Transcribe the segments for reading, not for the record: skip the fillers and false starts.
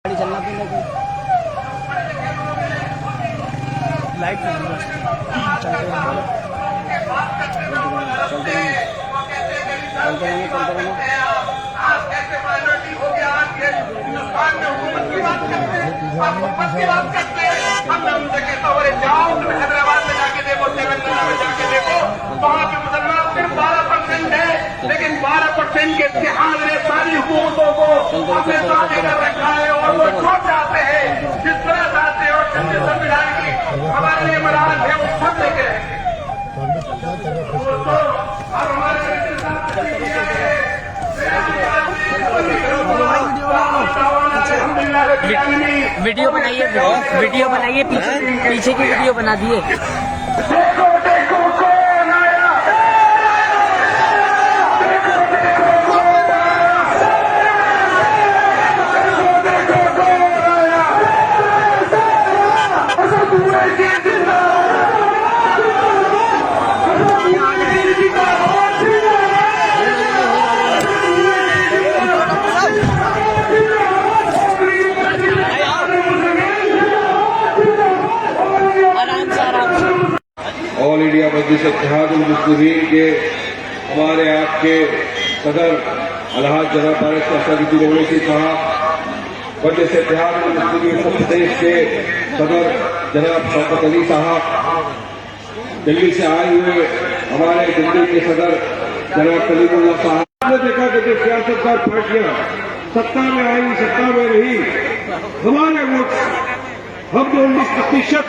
गाड़ी चलना पड़ेगा लाइट चलते हैदराबाद में जाके देखो, तेलंगाना में जाके देखो, वहाँ पे मुसलमान सिर्फ 12% है, लेकिन 12% के इत्तेहाद ने सारी हुकूमतों को अपने साथ लेकर रखा है और वो जो चाहते हैं, जिस तरह चाहते हैं और जिस संविधान की हमारे लिए मराहत है वो सब लेके रहेंगे। वीडियो बनाइए, वीडियो बनाइए, पीछे की वीडियो बना दिए। ऑल इंडिया मजलिस इत्तेहादुल मुस्लिमीन के हमारे आपके सदर अलहाज जनाब बैरिस्टर असदुद्दीन ओवैसी साहब, मजलिस इत्तेहादुल मुस्लिमीन उत्तर प्रदेश के सदर जनाब शौकत अली साहब, दिल्ली से आए हुए हमारे दिल्ली के सदर जनाब कलीमुल्लाह साहब। हमने देखा कि जो सियासतदार पार्टियां सत्ता में आई, सत्ता में रही, हमारे वोट हम जो 19%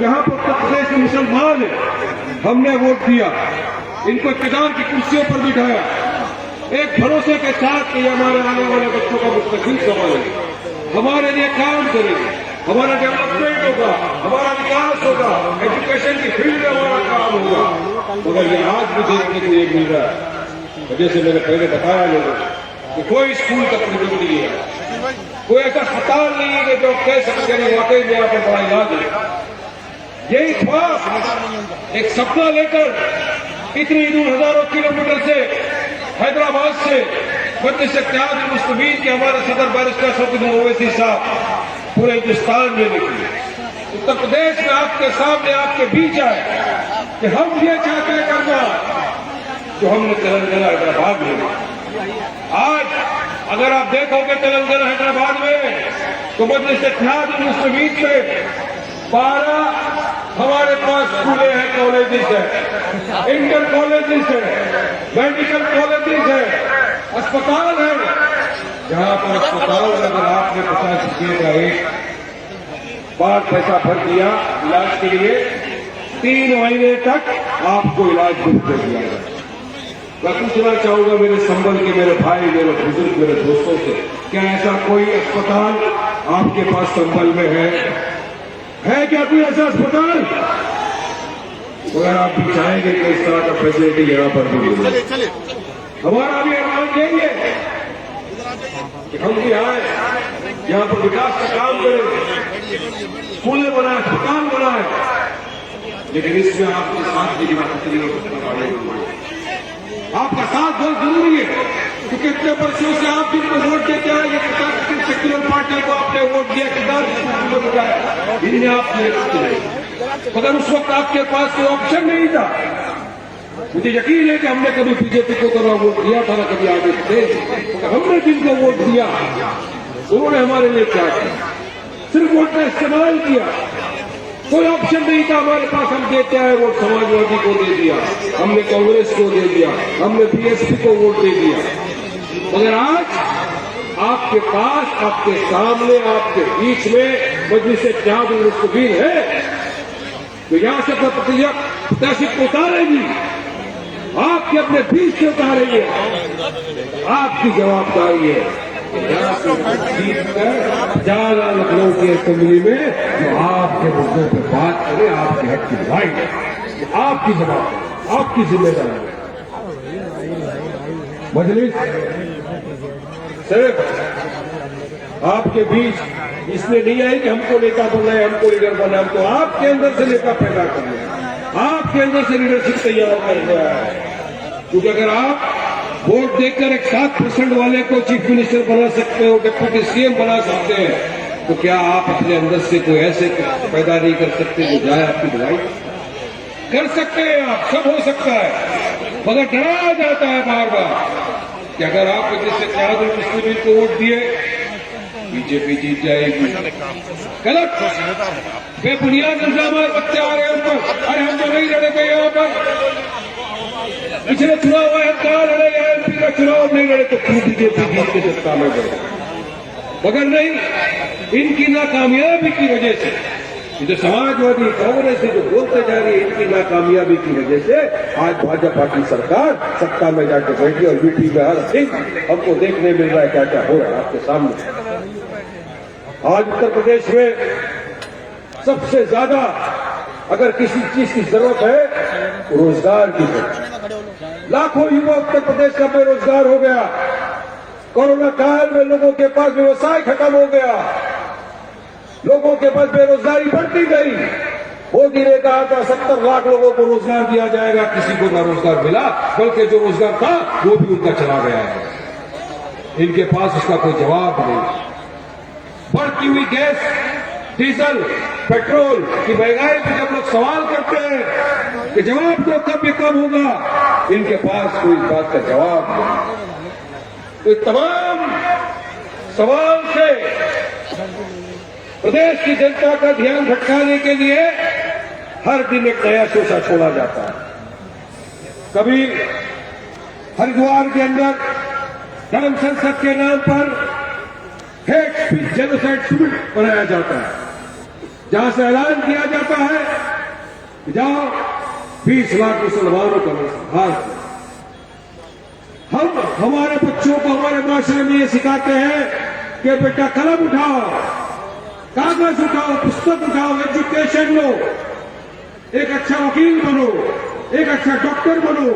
यहाँ पर उत्तर प्रदेश में मुसलमान है, हमने वोट दिया, इनको इक़्तिदार की कुर्सियों पर बिठाया, एक भरोसे के साथ कि हमारे आने वाले बच्चों का मुस्तक़बिल संभालेंगे, हमारे लिए काम करेंगे, हमारा डेवलपमेंट होगा, हमारा विकास होगा, एजुकेशन की फील्ड में हमारा काम होगा। मगर ये आज भी देखने को ये मिल रहा है, जैसे मैंने पहले बताया लोगों कि कोई स्कूल तक नहीं है, कोई ऐसा अस्पताल नहीं है कि जो कह सकते हैं वाकई में यहाँ पर बड़ा इलाज है। यही ख्वाब एक सपना लेकर इतनी दूर हजारों किलोमीटर से हैदराबाद से मजलिस इत्तेहादुल मुस्लिमीन के हमारे सदर बैरिस्टर असदुद्दीन ओवैसी साहब पूरे हिंदुस्तान में निकले, उत्तर प्रदेश में आपके सामने आपके बीच आए कि हम ये चाहते हैं करना जो हमने तेलंगाना हैदराबाद में। आज अगर आप देखोगे तेलंगाना हैदराबाद में तो मजलिस इत्तेहादुल मुस्लिमीन में 12 हमारे पास स्कूलें हैं, कॉलेजेस हैं, इंटर कॉलेजेस हैं, मेडिकल कॉलेजेस हैं, अस्पताल है। जहां पर अस्पताल अगर आपने 50 रुपये का एक बार पैसा भर दिया इलाज के लिए, 3 महीने तक आपको इलाज मुफ्त दिया जाएगा। मैं पूछना चाहूंगा मेरे संबल के मेरे भाई, मेरे बुजुर्ग, मेरे दोस्तों से, क्या ऐसा कोई अस्पताल आपके पास संबल में है क्या कोई ऐसा अस्पताल? अगर आप भी चाहेंगे कि इस तरह का फैसिलिटी यहाँ पर भी मिले, हमारा भी अरमान यही है कि हम भी आए, यहाँ पर विकास का काम करें, स्कूलें बनाए, अस्पताल बनाए, लेकिन इसमें आपके साथ की आपका साथ बहुत जरूरी है, क्योंकि इतने वर्षों से आप जिनको वोट देते हैं, ये 50% सेक्युलर पार्टी को आपने वोट दिया, इन्हें आप मगर उस वक्त आपके पास कोई ऑप्शन नहीं था। मुझे यकीन है कि हमने कभी बीजेपी को तो वोट दिया था ना कभी आगे थे, हमने जिनको वोट दिया उन्होंने हमारे लिए क्या किया? सिर्फ वोट का इस्तेमाल किया, कोई ऑप्शन नहीं था हमारे पास। हम देते आए वोट, समाजवादी को दे दिया, हमने कांग्रेस को दे दिया, हमने बीएसपी को वोट दे दिया। मगर आज आपके पास, आपके सामने, आपके बीच में मजलिस इत्तेहादुल मुस्लिमीन है, तो यहां से प्रत्याशी को उतारेगी, आपके अपने बीच से उतारेंगे, आपकी जवाबदारी है ज्यादा लखनऊ की असेंबली में जो आपके मुद्दों पर बात करें, आपके हक की लड़ाई है, आपकी जवाबदारी, आपकी जिम्मेदारी है। मजलिस सिर्फ आपके बीच इसलिए नहीं आई कि हमको नेता बनना है, हमको लीडर बनना है, हमको आपके अंदर से नेता पैदा करना है, आपके अंदर से लीडरशिप तैयार करना है। क्योंकि अगर आप वोट देकर एक 7% वाले को चीफ मिनिस्टर बना सकते हो, डिप्टी सीएम बना सकते हैं, तो क्या आप अपने अंदर से कोई ऐसे पैदा नहीं कर सकते जो जाए आपकी भलाई? कर सकते हैं आप, सब हो सकता है, मगर डराया जाता है बार बार कि अगर आप जैसे इत्तेहादुल मुस्लिमीन को वोट दिए बीजेपी जीत जाएगी। गलत, बेबुनियाद इल्जाम बच्चे आ रहे हैं ऊपर। अरे हम तो नहीं लड़े थे यहाँ पर, पिछले चुनाव आए, हम कहाँ लड़े गए, एमपी का चुनाव नहीं लड़े तो क्यों बीजेपी जीत के सत्ता में गए? मगर नहीं, इनकी नाकामयाबी की वजह से, जो समाजवादी कांग्रेस से जो बोलते जा रही है, इनकी नाकामयाबी की वजह से आज भाजपा की सरकार सत्ता में जाकर बैठी और यूपी में हर दिन हमको देखने मिल रहा है क्या क्या हो रहा है आपके सामने। आज उत्तर प्रदेश में सबसे ज्यादा अगर किसी चीज की जरूरत है तो रोजगार की जरूरत। लाखों युवा उत्तर प्रदेश का बेरोजगार हो गया। कोरोना काल में लोगों के पास व्यवसाय खत्म हो गया, लोगों के पास बेरोजगारी बढ़ती गई। मोदी ने कहा था 70 लाख लोगों को रोजगार दिया जाएगा, किसी को ना रोजगार मिला, बल्कि जो रोजगार था वो भी उनका चला गया है। इनके पास उसका कोई जवाब नहीं। बढ़ती हुई गैस, डीजल, पेट्रोल की महंगाई पर जब लोग सवाल करते हैं कि जवाब तो कब ये कम होगा, इनके पास कोई इस बात का जवाब नहीं। तो तमाम सवाल से प्रदेश की जनता का ध्यान भटकाने के लिए हर दिन एक नया शोषा छोड़ा जाता है। कभी हरिद्वार के अंदर धर्म संसद के नाम पर हेट स्पीच जेनोसाइड स्टूडेंट बनाया जाता है, जहां से ऐलान किया जाता है कि जाओ 20 लाख मुसलमानों का नरसंहार करो। हम हमारे बच्चों को हमारे माशरे में ये सिखाते हैं कि बेटा कलम उठाओ, कागज उठाओ, पुस्तक उठाओ, एजुकेशन लो, एक अच्छा वकील बनो, एक अच्छा डॉक्टर बनो,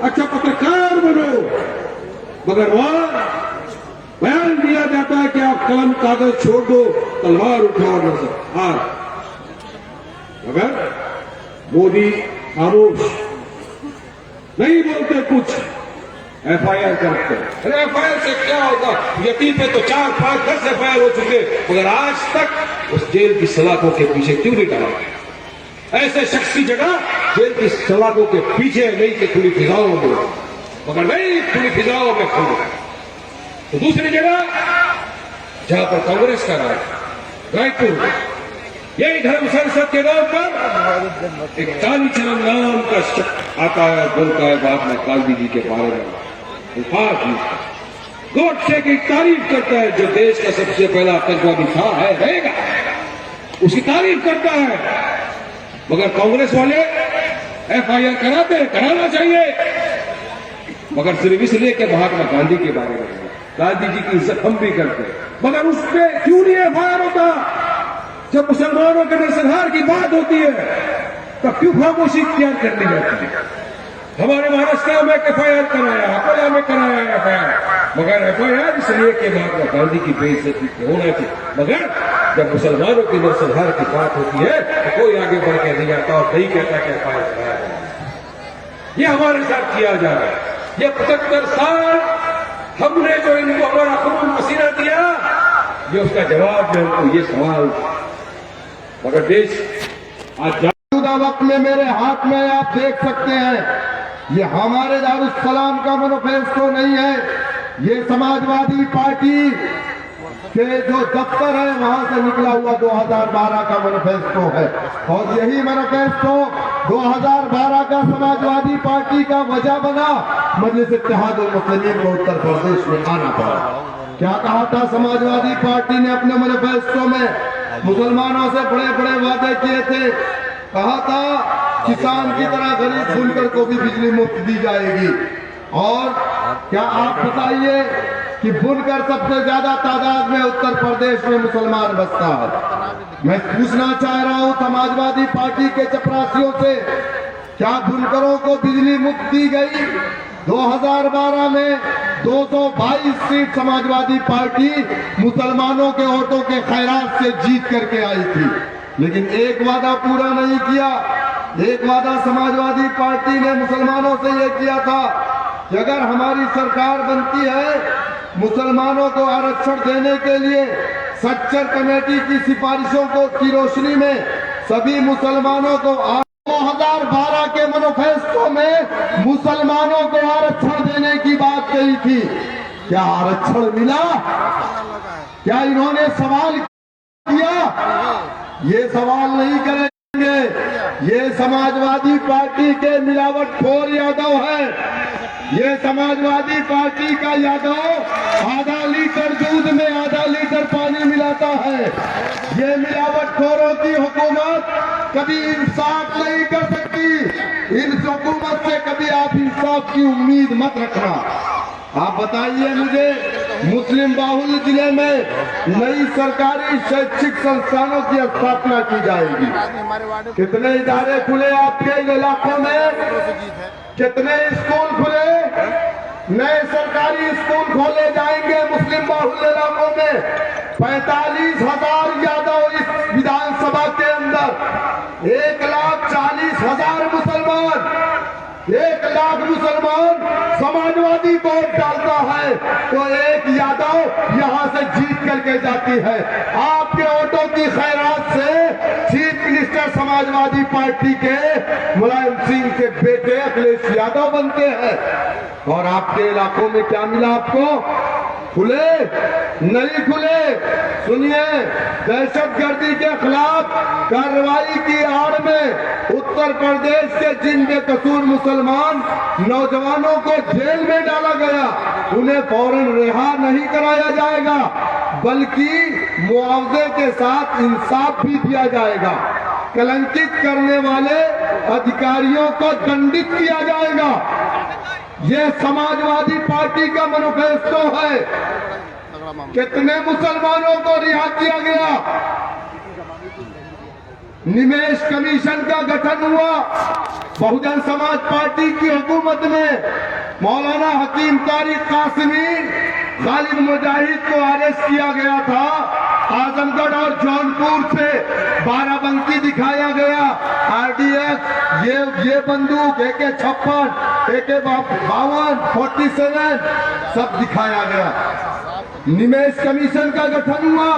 अच्छा पत्रकार बनो। मगर वहां बयान दिया जाता है कि आप कलम कागज छोड़ दो, तलवार उठाओ नरसंहार। मगर मोदी खामोश, नहीं बोलते कुछ, एफआईआर करते हैं। अरे एफआईआर से क्या होगा? यतीम पे तो 4, 5, 10 एफआईआर हो चुके, मगर आज तक उस जेल की सलाखों के पीछे क्यों नहीं डाला? ऐसे शख्स की जगह जेल की सलाखों के पीछे नहीं कि खुली फिजाओं में, मगर नहीं खुली फिजाओं में खुल। तो दूसरी जगह जहां पर कांग्रेस का राज, रायपुर, यही धर्म संसद के नाम पर एक कालीचरण नाम का शख्स आता है, बोलता है बाद में गांधी जी के बारे में गोडसे की तारीफ करता है, जो देश का सबसे पहला आतंकवादी था, है, रहेगा, उसकी तारीफ करता है। मगर कांग्रेस वाले एफआईआर कराते हैं, कराना चाहिए, मगर सिर्फ इसलिए कि महात्मा गांधी के बारे में, गांधी जी की इज्जत हम भी करते हैं, मगर उस पर क्यों नहीं एफआईआर होता? जब मुसलमानों के नरसंहार की बात होती है तब क्यों खामोशी इख्तियार करनी जाती है? हमारे महाराष्ट्र में एफआईआर कराया, अकोला में कराया एफआईआर, मगर एफआईआर इसलिए कि महात्मा गांधी की बेइज्जती होना चाहिए। मगर जब मुसलमानों के नरसंहार की बात होती है तो कोई आगे बढ़ के नहीं आता और नहीं कहता कि एफआईआर कराया जाए। ये हमारे साथ किया जा रहा है। ये 75 साल हमने जो इनको हमारा खून पसीना दिया, ये उसका जवाब है उनको ये सवाल। मगर देश आज मौजूदा वक्त में मेरे हाथ में आप देख सकते हैं, ये हमारे दारुस्सलाम का मैनिफेस्टो नहीं है, ये समाजवादी पार्टी के जो दफ्तर है वहां से निकला हुआ 2012 का मैनिफेस्टो है। और यही मैनिफेस्टो 2012 का समाजवादी पार्टी का वजह बना मजलिस इत्तेहादुल मुस्लिमीन को उत्तर प्रदेश में आना पड़ा। क्या कहा था समाजवादी पार्टी ने अपने मैनिफेस्टो में? मुसलमानों से बड़े बड़े वादे किए थे, कहा था किसान की तरह गरीब बुनकर को भी बिजली मुफ्त दी जाएगी। और क्या आप बताइए कि बुनकर सबसे ज्यादा तादाद में उत्तर प्रदेश में मुसलमान बसता है। मैं पूछना चाह रहा हूं समाजवादी पार्टी के चपरासियों से, क्या बुनकरों को बिजली मुफ्त दी गई? 2012 में 222 सीट समाजवादी पार्टी मुसलमानों के वोटों के खैरात से जीत करके आई थी, लेकिन एक वादा पूरा नहीं किया। एक वादा समाजवादी पार्टी ने मुसलमानों से यह किया था कि अगर हमारी सरकार बनती है मुसलमानों को आरक्षण देने के लिए सच्चर कमेटी की सिफारिशों की रोशनी में सभी मुसलमानों को 2012 के मैनिफेस्टो में मुसलमानों को आरक्षण देने की बात कही थी। क्या आरक्षण मिला? क्या इन्होंने सवाल किया? ये सवाल नहीं करेंगे। ये समाजवादी पार्टी के मिलावटखोर यादव है। ये समाजवादी पार्टी का यादव आधा लीटर दूध में आधा लीटर पानी मिलाता है। ये मिलावटखोरों की हुकूमत कभी इंसाफ नहीं कर सकती। इन हुकूमत से कभी आप इंसाफ की उम्मीद मत रखना। आप बताइए मुझे, मुस्लिम बाहुल्य जिले में नई सरकारी शैक्षिक संस्थानों की स्थापना की जाएगी। कितने इदारे खुले आपके इलाकों में? कितने स्कूल खुले? नए सरकारी स्कूल खोले जाएंगे मुस्लिम बाहुल्य इलाकों में। 45,000 यादव इस विधानसभा के अंदर, 1,40,000 मुसलमान, 1 लाख मुसलमान समाजवादी वोट डालता है तो एक यादव यहां से जीत करके जाती है। आपके वोटों की खैरात से चीफ मिनिस्टर समाजवादी पार्टी के मुलायम सिंह के बेटे अखिलेश यादव बनते हैं। और आपके इलाकों में क्या मिला आपको? खुले नहीं खुले? सुनिए, दहशतगर्दी के खिलाफ कार्रवाई की आड़ में उत्तर प्रदेश के जिन बेकसूर मुसलमान नौजवानों को जेल में डाला गया, उन्हें फौरन रिहा नहीं कराया जाएगा, बल्कि मुआवजे के साथ इंसाफ भी दिया जाएगा। कलंकित करने वाले अधिकारियों को दंडित किया जाएगा। ये समाजवादी पार्टी का मैनिफेस्टो है। कितने मुसलमानों को रिहा किया गया? निमेश कमीशन का गठन हुआ बहुजन समाज पार्टी की हुकूमत में। मौलाना हकीम तारिक कासिमी, खालिद मुजाहिद को अरेस्ट किया गया था। आजमगढ़ और जौनपुर से बाराबंकी दिखाया गया। आरडीएक्स, ये बंदूक AK-56, AK-52, 47 सब दिखाया गया। निमेश कमीशन का गठन हुआ,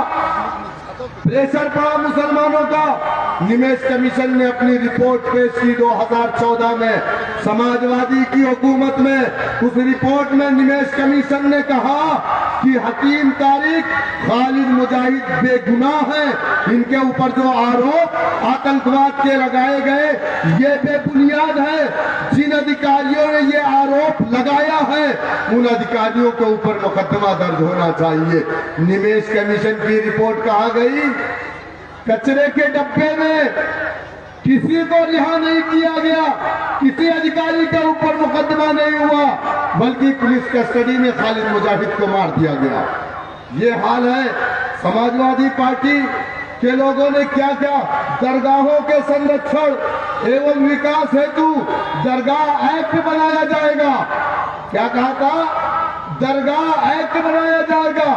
प्रेशर पड़ा मुसलमानों का। निमेश कमीशन ने अपनी रिपोर्ट पेश की 2014 में समाजवादी की हुकूमत में। उस रिपोर्ट में निमेश कमीशन ने कहा कि हकीम तारिक, खालिद मुजाहिद बेगुनाह हैं। इनके ऊपर जो आरोप आतंकवाद के लगाए गए ये बेबुनियाद है। जिन अधिकारियों ने ये आरोप लगाया है उन अधिकारियों के ऊपर मुकदमा दर्ज होना चाहिए। निमेश कमीशन की रिपोर्ट कहाँ गई? कचरे के डब्बे में। किसी को रिहा नहीं किया गया, किसी अधिकारी के ऊपर मुकदमा नहीं हुआ, बल्कि पुलिस कस्टडी में खालिद मुजाहिद को मार दिया गया। ये हाल है। समाजवादी पार्टी के लोगों ने क्या क्या? दरगाहों के संरक्षण एवं विकास हेतु दरगाह एक्ट बनाया जाएगा। क्या कहा था? दरगाह एक्ट बनाया जाएगा।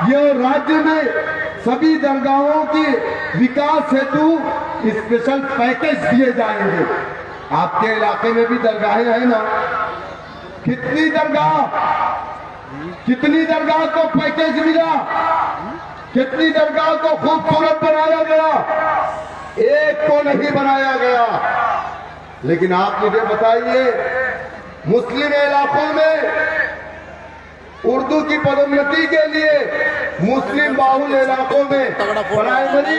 ये राज्य में सभी दरगाहों की विकास हेतु स्पेशल पैकेज दिए जाएंगे। आपके इलाके में भी दरगाहें हैं ना? कितनी दरगाह को पैकेज मिला? कितनी दरगाह को खूबसूरत बनाया गया? एक को नहीं बनाया गया। लेकिन आप मुझे बताइए, मुस्लिम इलाकों में उर्दू की पदोन्नति के लिए मुस्लिम बाहुल्य इलाकों में प्राइमरी,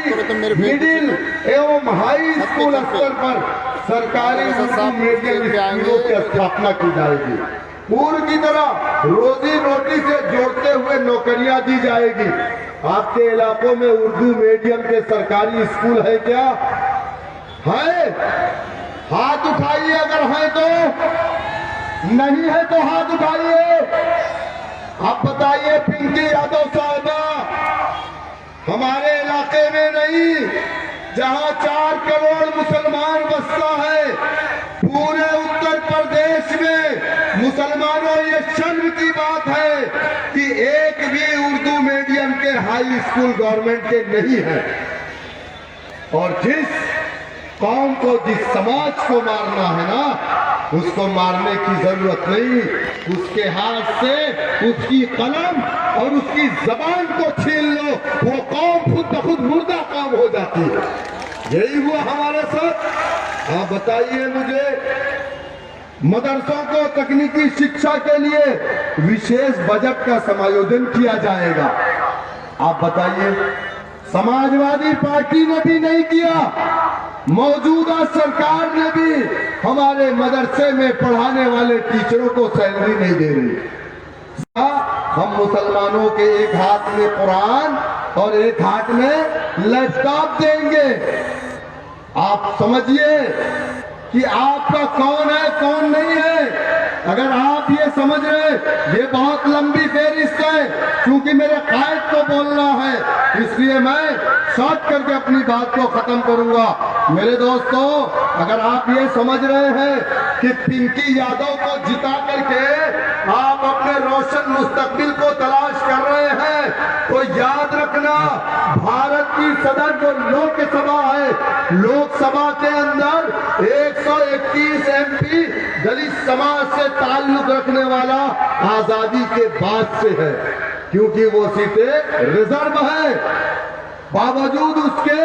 मिडिल एवं हाई स्कूल स्तर पर सरकारी उर्दू मीडियम स्कूलों की स्थापना की जाएगी। पूर्व की तरह रोजी रोटी से जोड़ते हुए नौकरियां दी जाएगी। आपके इलाकों में उर्दू मीडियम के सरकारी स्कूल है क्या? है? हाथ उठाइए अगर है तो। नहीं है तो हाथ उठाइए। आप बताइए पिंकी यादव साहबा, हमारे इलाके में नहीं, जहां 4 करोड़ मुसलमान बसता है, पूरे उत्तर प्रदेश में मुसलमानों, ये शर्म की बात है कि एक भी उर्दू मीडियम के हाई स्कूल गवर्नमेंट के नहीं है। और जिस कौम को, जिस समाज को मारना है ना, उसको मारने की जरूरत नहीं, उसके हाथ से उसकी कलम और उसकी जबान को छीन लो, वो कौम खुद ब खुद मुर्दा कौम हो जाती है। यही हुआ हमारे साथ। आप बताइए मुझे, मदरसों को तकनीकी शिक्षा के लिए विशेष बजट का समायोजन किया जाएगा। आप बताइए, समाजवादी पार्टी ने भी नहीं किया, मौजूदा सरकार ने भी हमारे मदरसे में पढ़ाने वाले टीचरों को सैलरी नहीं दे रही। हम मुसलमानों के एक हाथ में कुरान और एक हाथ में लैपटॉप देंगे। आप समझिए कि आपका कौन है कौन नहीं है। अगर आप ये समझ रहे, ये बहुत लंबी फेरिस्त है, क्योंकि मेरे कायद को बोलना है, इसलिए मैं शॉर्ट करके अपनी बात को खत्म करूंगा। मेरे दोस्तों, अगर आप ये समझ रहे हैं कि पिंकी यादव को जिता करके आप अपने रोशन मुस्तकबिल को तलाश कर रहे हैं, तो याद रखना, भारत की सदर जो लोकसभा है, लोकसभा के अंदर 131 MP दलित समाज से ताल्लुक रखने वाला आजादी के बाद से है, क्योंकि वो सीटें रिजर्व है। बावजूद उसके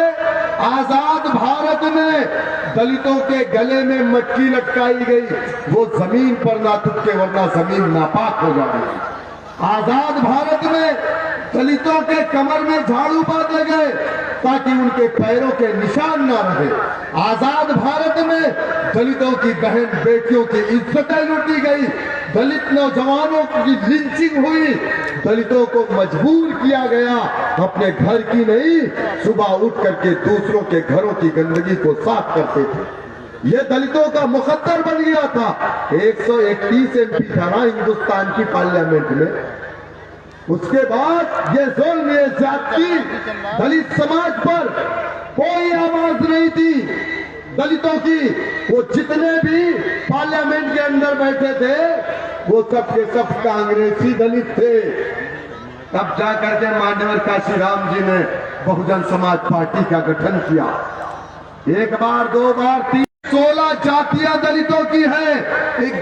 आजाद भारत में दलितों के गले में मटकी लटकाई गई, वो जमीन पर ना तुक्के, वरना जमीन नापाक हो जाएगी। आजाद भारत में दलितों के कमर में झाड़ू बांधे गए ताकि उनके पैरों के निशान ना रहे। आजाद भारत में दलितों की बहन बेटियों की इज्जतें लूटी गई, दलित नौजवानों की लिंचिंग हुई, दलितों को मजबूर किया गया अपने घर की नहीं, सुबह उठ करके दूसरों के घरों की गंदगी को साफ करते थे। ये दलितों का मुकद्दर बन गया था। 131 MP था ना हिंदुस्तान की पार्लियामेंट में। उसके बाद ये जुल्म, ये ज्यादती, दलित समाज पर कोई आवाज नहीं थी दलितों की। वो जितने भी पार्लियामेंट के अंदर बैठे थे, वो सब के सब कांग्रेसी दलित थे। तब जाकर के मान्यवर काशीराम जी ने बहुजन समाज पार्टी का गठन किया। एक बार, दो बार, 16 जातियां दलितों की है,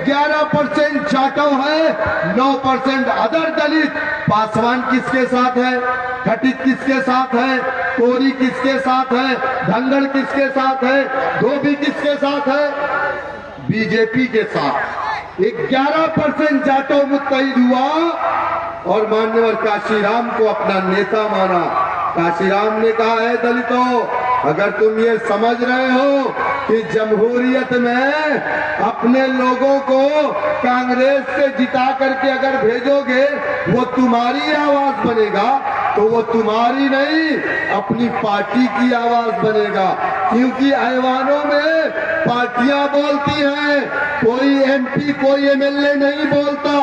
11% जाटव है, 9% अदर दलित। पासवान किसके साथ है, खटिक किसके साथ है, कोरी किसके साथ है, धंगड़ किसके साथ है, धोबी किसके साथ है, बीजेपी के साथ। 11% जाटव मुत्तहिद हुआ और मान्यवर काशीराम को अपना नेता माना। काशीराम ने कहा है, दलितों, अगर तुम ये समझ रहे हो कि जमहूरियत में अपने लोगों को कांग्रेस से जिता करके अगर भेजोगे वो तुम्हारी आवाज बनेगा, तो वो तुम्हारी नहीं, अपनी पार्टी की आवाज बनेगा। क्योंकि ऐवानों में पार्टियां बोलती हैं, कोई MP, कोई MLA नहीं बोलता।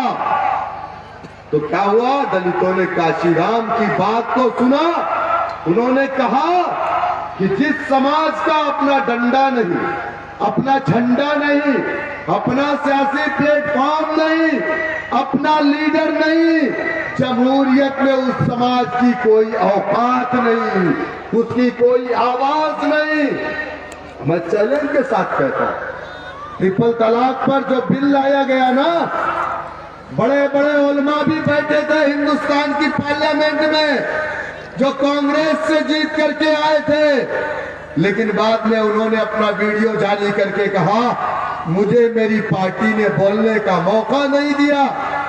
तो क्या हुआ, दलितों ने काशीराम की बात को सुना। उन्होंने कहा कि जिस समाज का अपना डंडा नहीं, अपना झंडा नहीं, अपना सियासी प्लेटफॉर्म नहीं, अपना लीडर नहीं, जमहूरियत में उस समाज की कोई औकात नहीं, उसकी कोई आवाज नहीं। मैं चैलेंज के साथ कहता हूं, ट्रिपल तलाक पर जो बिल लाया गया ना, बड़े बड़े उलमा भी बैठे थे हिंदुस्तान की पार्लियामेंट में, जो कांग्रेस से जीत करके आए थे, लेकिन बाद में उन्होंने अपना वीडियो जारी करके कहा, मुझे मेरी पार्टी ने बोलने का मौका नहीं दिया,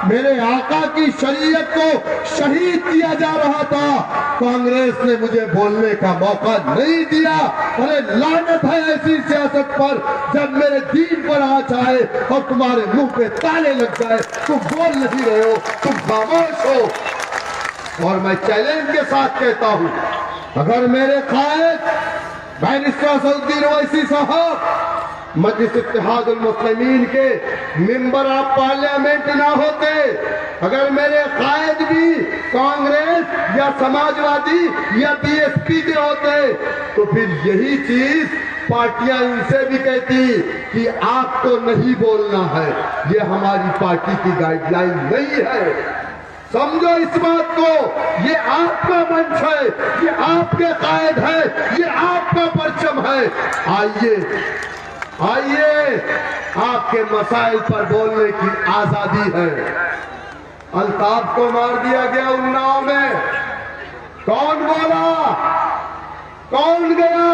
मेरे आका की शरीयत को शहीद किया जा रहा था, कांग्रेस ने मुझे बोलने का मौका नहीं दिया। अरे लानत है ऐसी सियासत पर, जब मेरे दीन पर आँच आए और तुम्हारे मुंह पे ताले लग जाए, तुम बोल नहीं रहे हो, तुम खामोश हो। और मैं चैलेंज के साथ कहता हूं, अगर मेरे कायद बैरिस्टर असदुद्दीन ओवैसी साहब मजलिस इत्तेहादुल मुस्लिमीन के मेंबर ऑफ पार्लियामेंट ना होते, अगर मेरे कायद भी कांग्रेस या समाजवादी या BSP के होते, तो फिर यही चीज पार्टियां इनसे भी कहती कि आपको नहीं बोलना है, ये हमारी पार्टी की गाइडलाइन नहीं है। समझो इस बात को, ये आपका मंच है, ये आपके कायद है, ये आपका परचम है। आइए आइए, आपके मसाइल पर बोलने की आजादी है। अल्ताफ को मार दिया गया उन्नाव में, कौन बोला, कौन गया?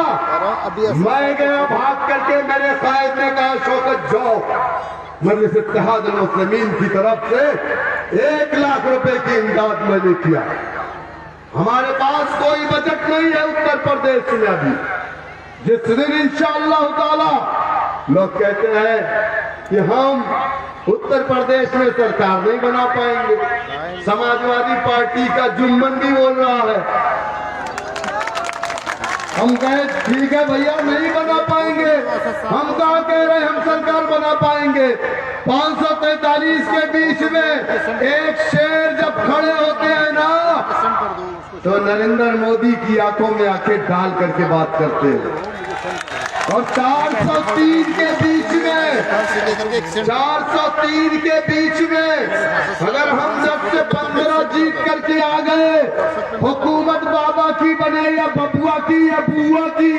मैं गया भाग करके। मेरे कायद ने कहा शौकत जाओ, मजलिस इत्तेहाद मुस्लिमीन की तरफ से 1 लाख रुपए की इमदाद मैंने किया। हमारे पास कोई बजट नहीं है उत्तर प्रदेश में अभी। जिस दिन इंशाअल्लाह ताला लोग कहते हैं कि हम उत्तर प्रदेश में सरकार नहीं बना पाएंगे, समाजवादी पार्टी का जुम्मन भी बोल रहा है। हम कहे ठीक है भैया, नहीं बना पाएंगे। हम कहा कह रहे हम सरकार बना पाएंगे। 543 के बीच में एक शेर जब खड़े होते हैं ना, तो नरेंद्र मोदी की आंखों में आंखें डाल करके बात करते हैं। और 403 के बीच में, 403 के बीच में अगर हम 10 से 15 जीत करके आ गए, हुकूमत बाबा की बने या बबुआ की या बुआ की,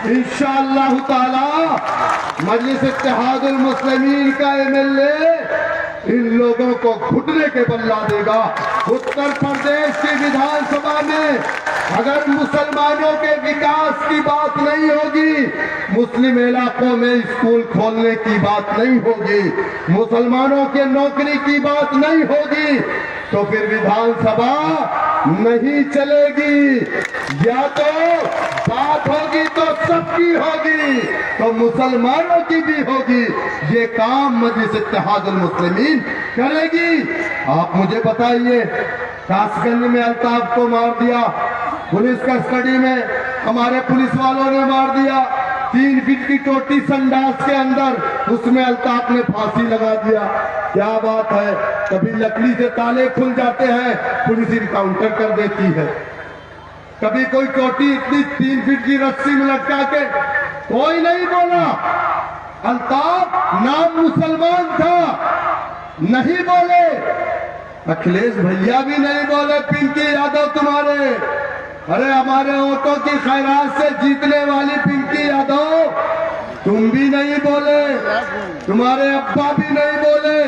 इंशाअल्लाह ताला मजलिस इत्तेहादुल मुस्लिमीन का एमएलए इन लोगों को घुटने के बल ला देगा। उत्तर प्रदेश की विधानसभा में अगर मुसलमानों के विकास की बात नहीं होगी, मुस्लिम इलाकों में स्कूल खोलने की बात नहीं होगी, मुसलमानों के नौकरी की बात नहीं होगी, तो फिर विधानसभा नहीं चलेगी। या तो बात होगी तो सबकी होगी, तो मुसलमानों की भी होगी। ये काम मजलिस इत्तेहादुल मुस्लिमीन करेगी। आप मुझे बताइए, कासगंज में अल्ताफ को मार दिया, पुलिस कस्टडी में हमारे पुलिस वालों ने मार दिया। 3 फीट की टोटी संडास के अंदर, उसमें अल्ताफ ने फांसी लगा दिया। क्या बात है, कभी लकड़ी से ताले खुल जाते हैं, पुलिस इनकाउंटर कर देती है। कभी कोई टोटी इतनी 3 फीट की रस्सी में लटका के, कोई नहीं बोला। अल्ताफ नाम मुसलमान था, नहीं बोले। अखिलेश भैया भी नहीं बोले, पिंकी यादव तुम्हारे, अरे हमारे वोटों की खैरात से जीतने वाली पिंकी यादव, तुम भी नहीं बोले, तुम्हारे अब्बा भी नहीं बोले,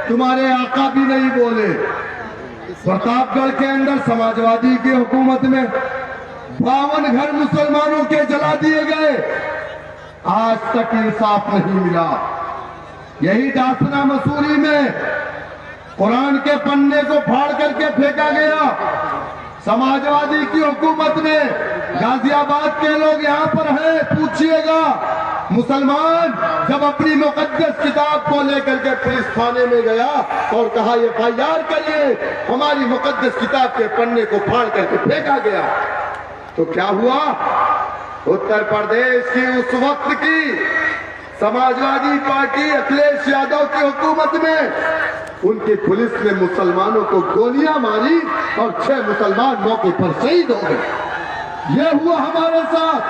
तुम्हारे आका भी नहीं बोले। प्रतापगढ़ के अंदर समाजवादी की हुकूमत में 52 घर मुसलमानों के जला दिए गए, आज तक इंसाफ नहीं मिला। यही डासना मसूरी में कुरान के पन्ने को फाड़ करके फेंका गया समाजवादी की हुकूमत में। गाजियाबाद के लोग यहाँ पर हैं, पूछिएगा। मुसलमान जब अपनी मुकद्दस किताब को लेकर के पुलिस थाने में गया और कहा FIR करिए, हमारी मुकद्दस किताब के पन्ने को फाड़ करके फेंका गया, तो क्या हुआ? उत्तर प्रदेश की उस वक्त की समाजवादी पार्टी अखिलेश यादव की हुकूमत में उनकी पुलिस ने मुसलमानों को गोलियां मारी और 6 मुसलमान मौके पर शहीद हो गए। यह हुआ हमारे साथ।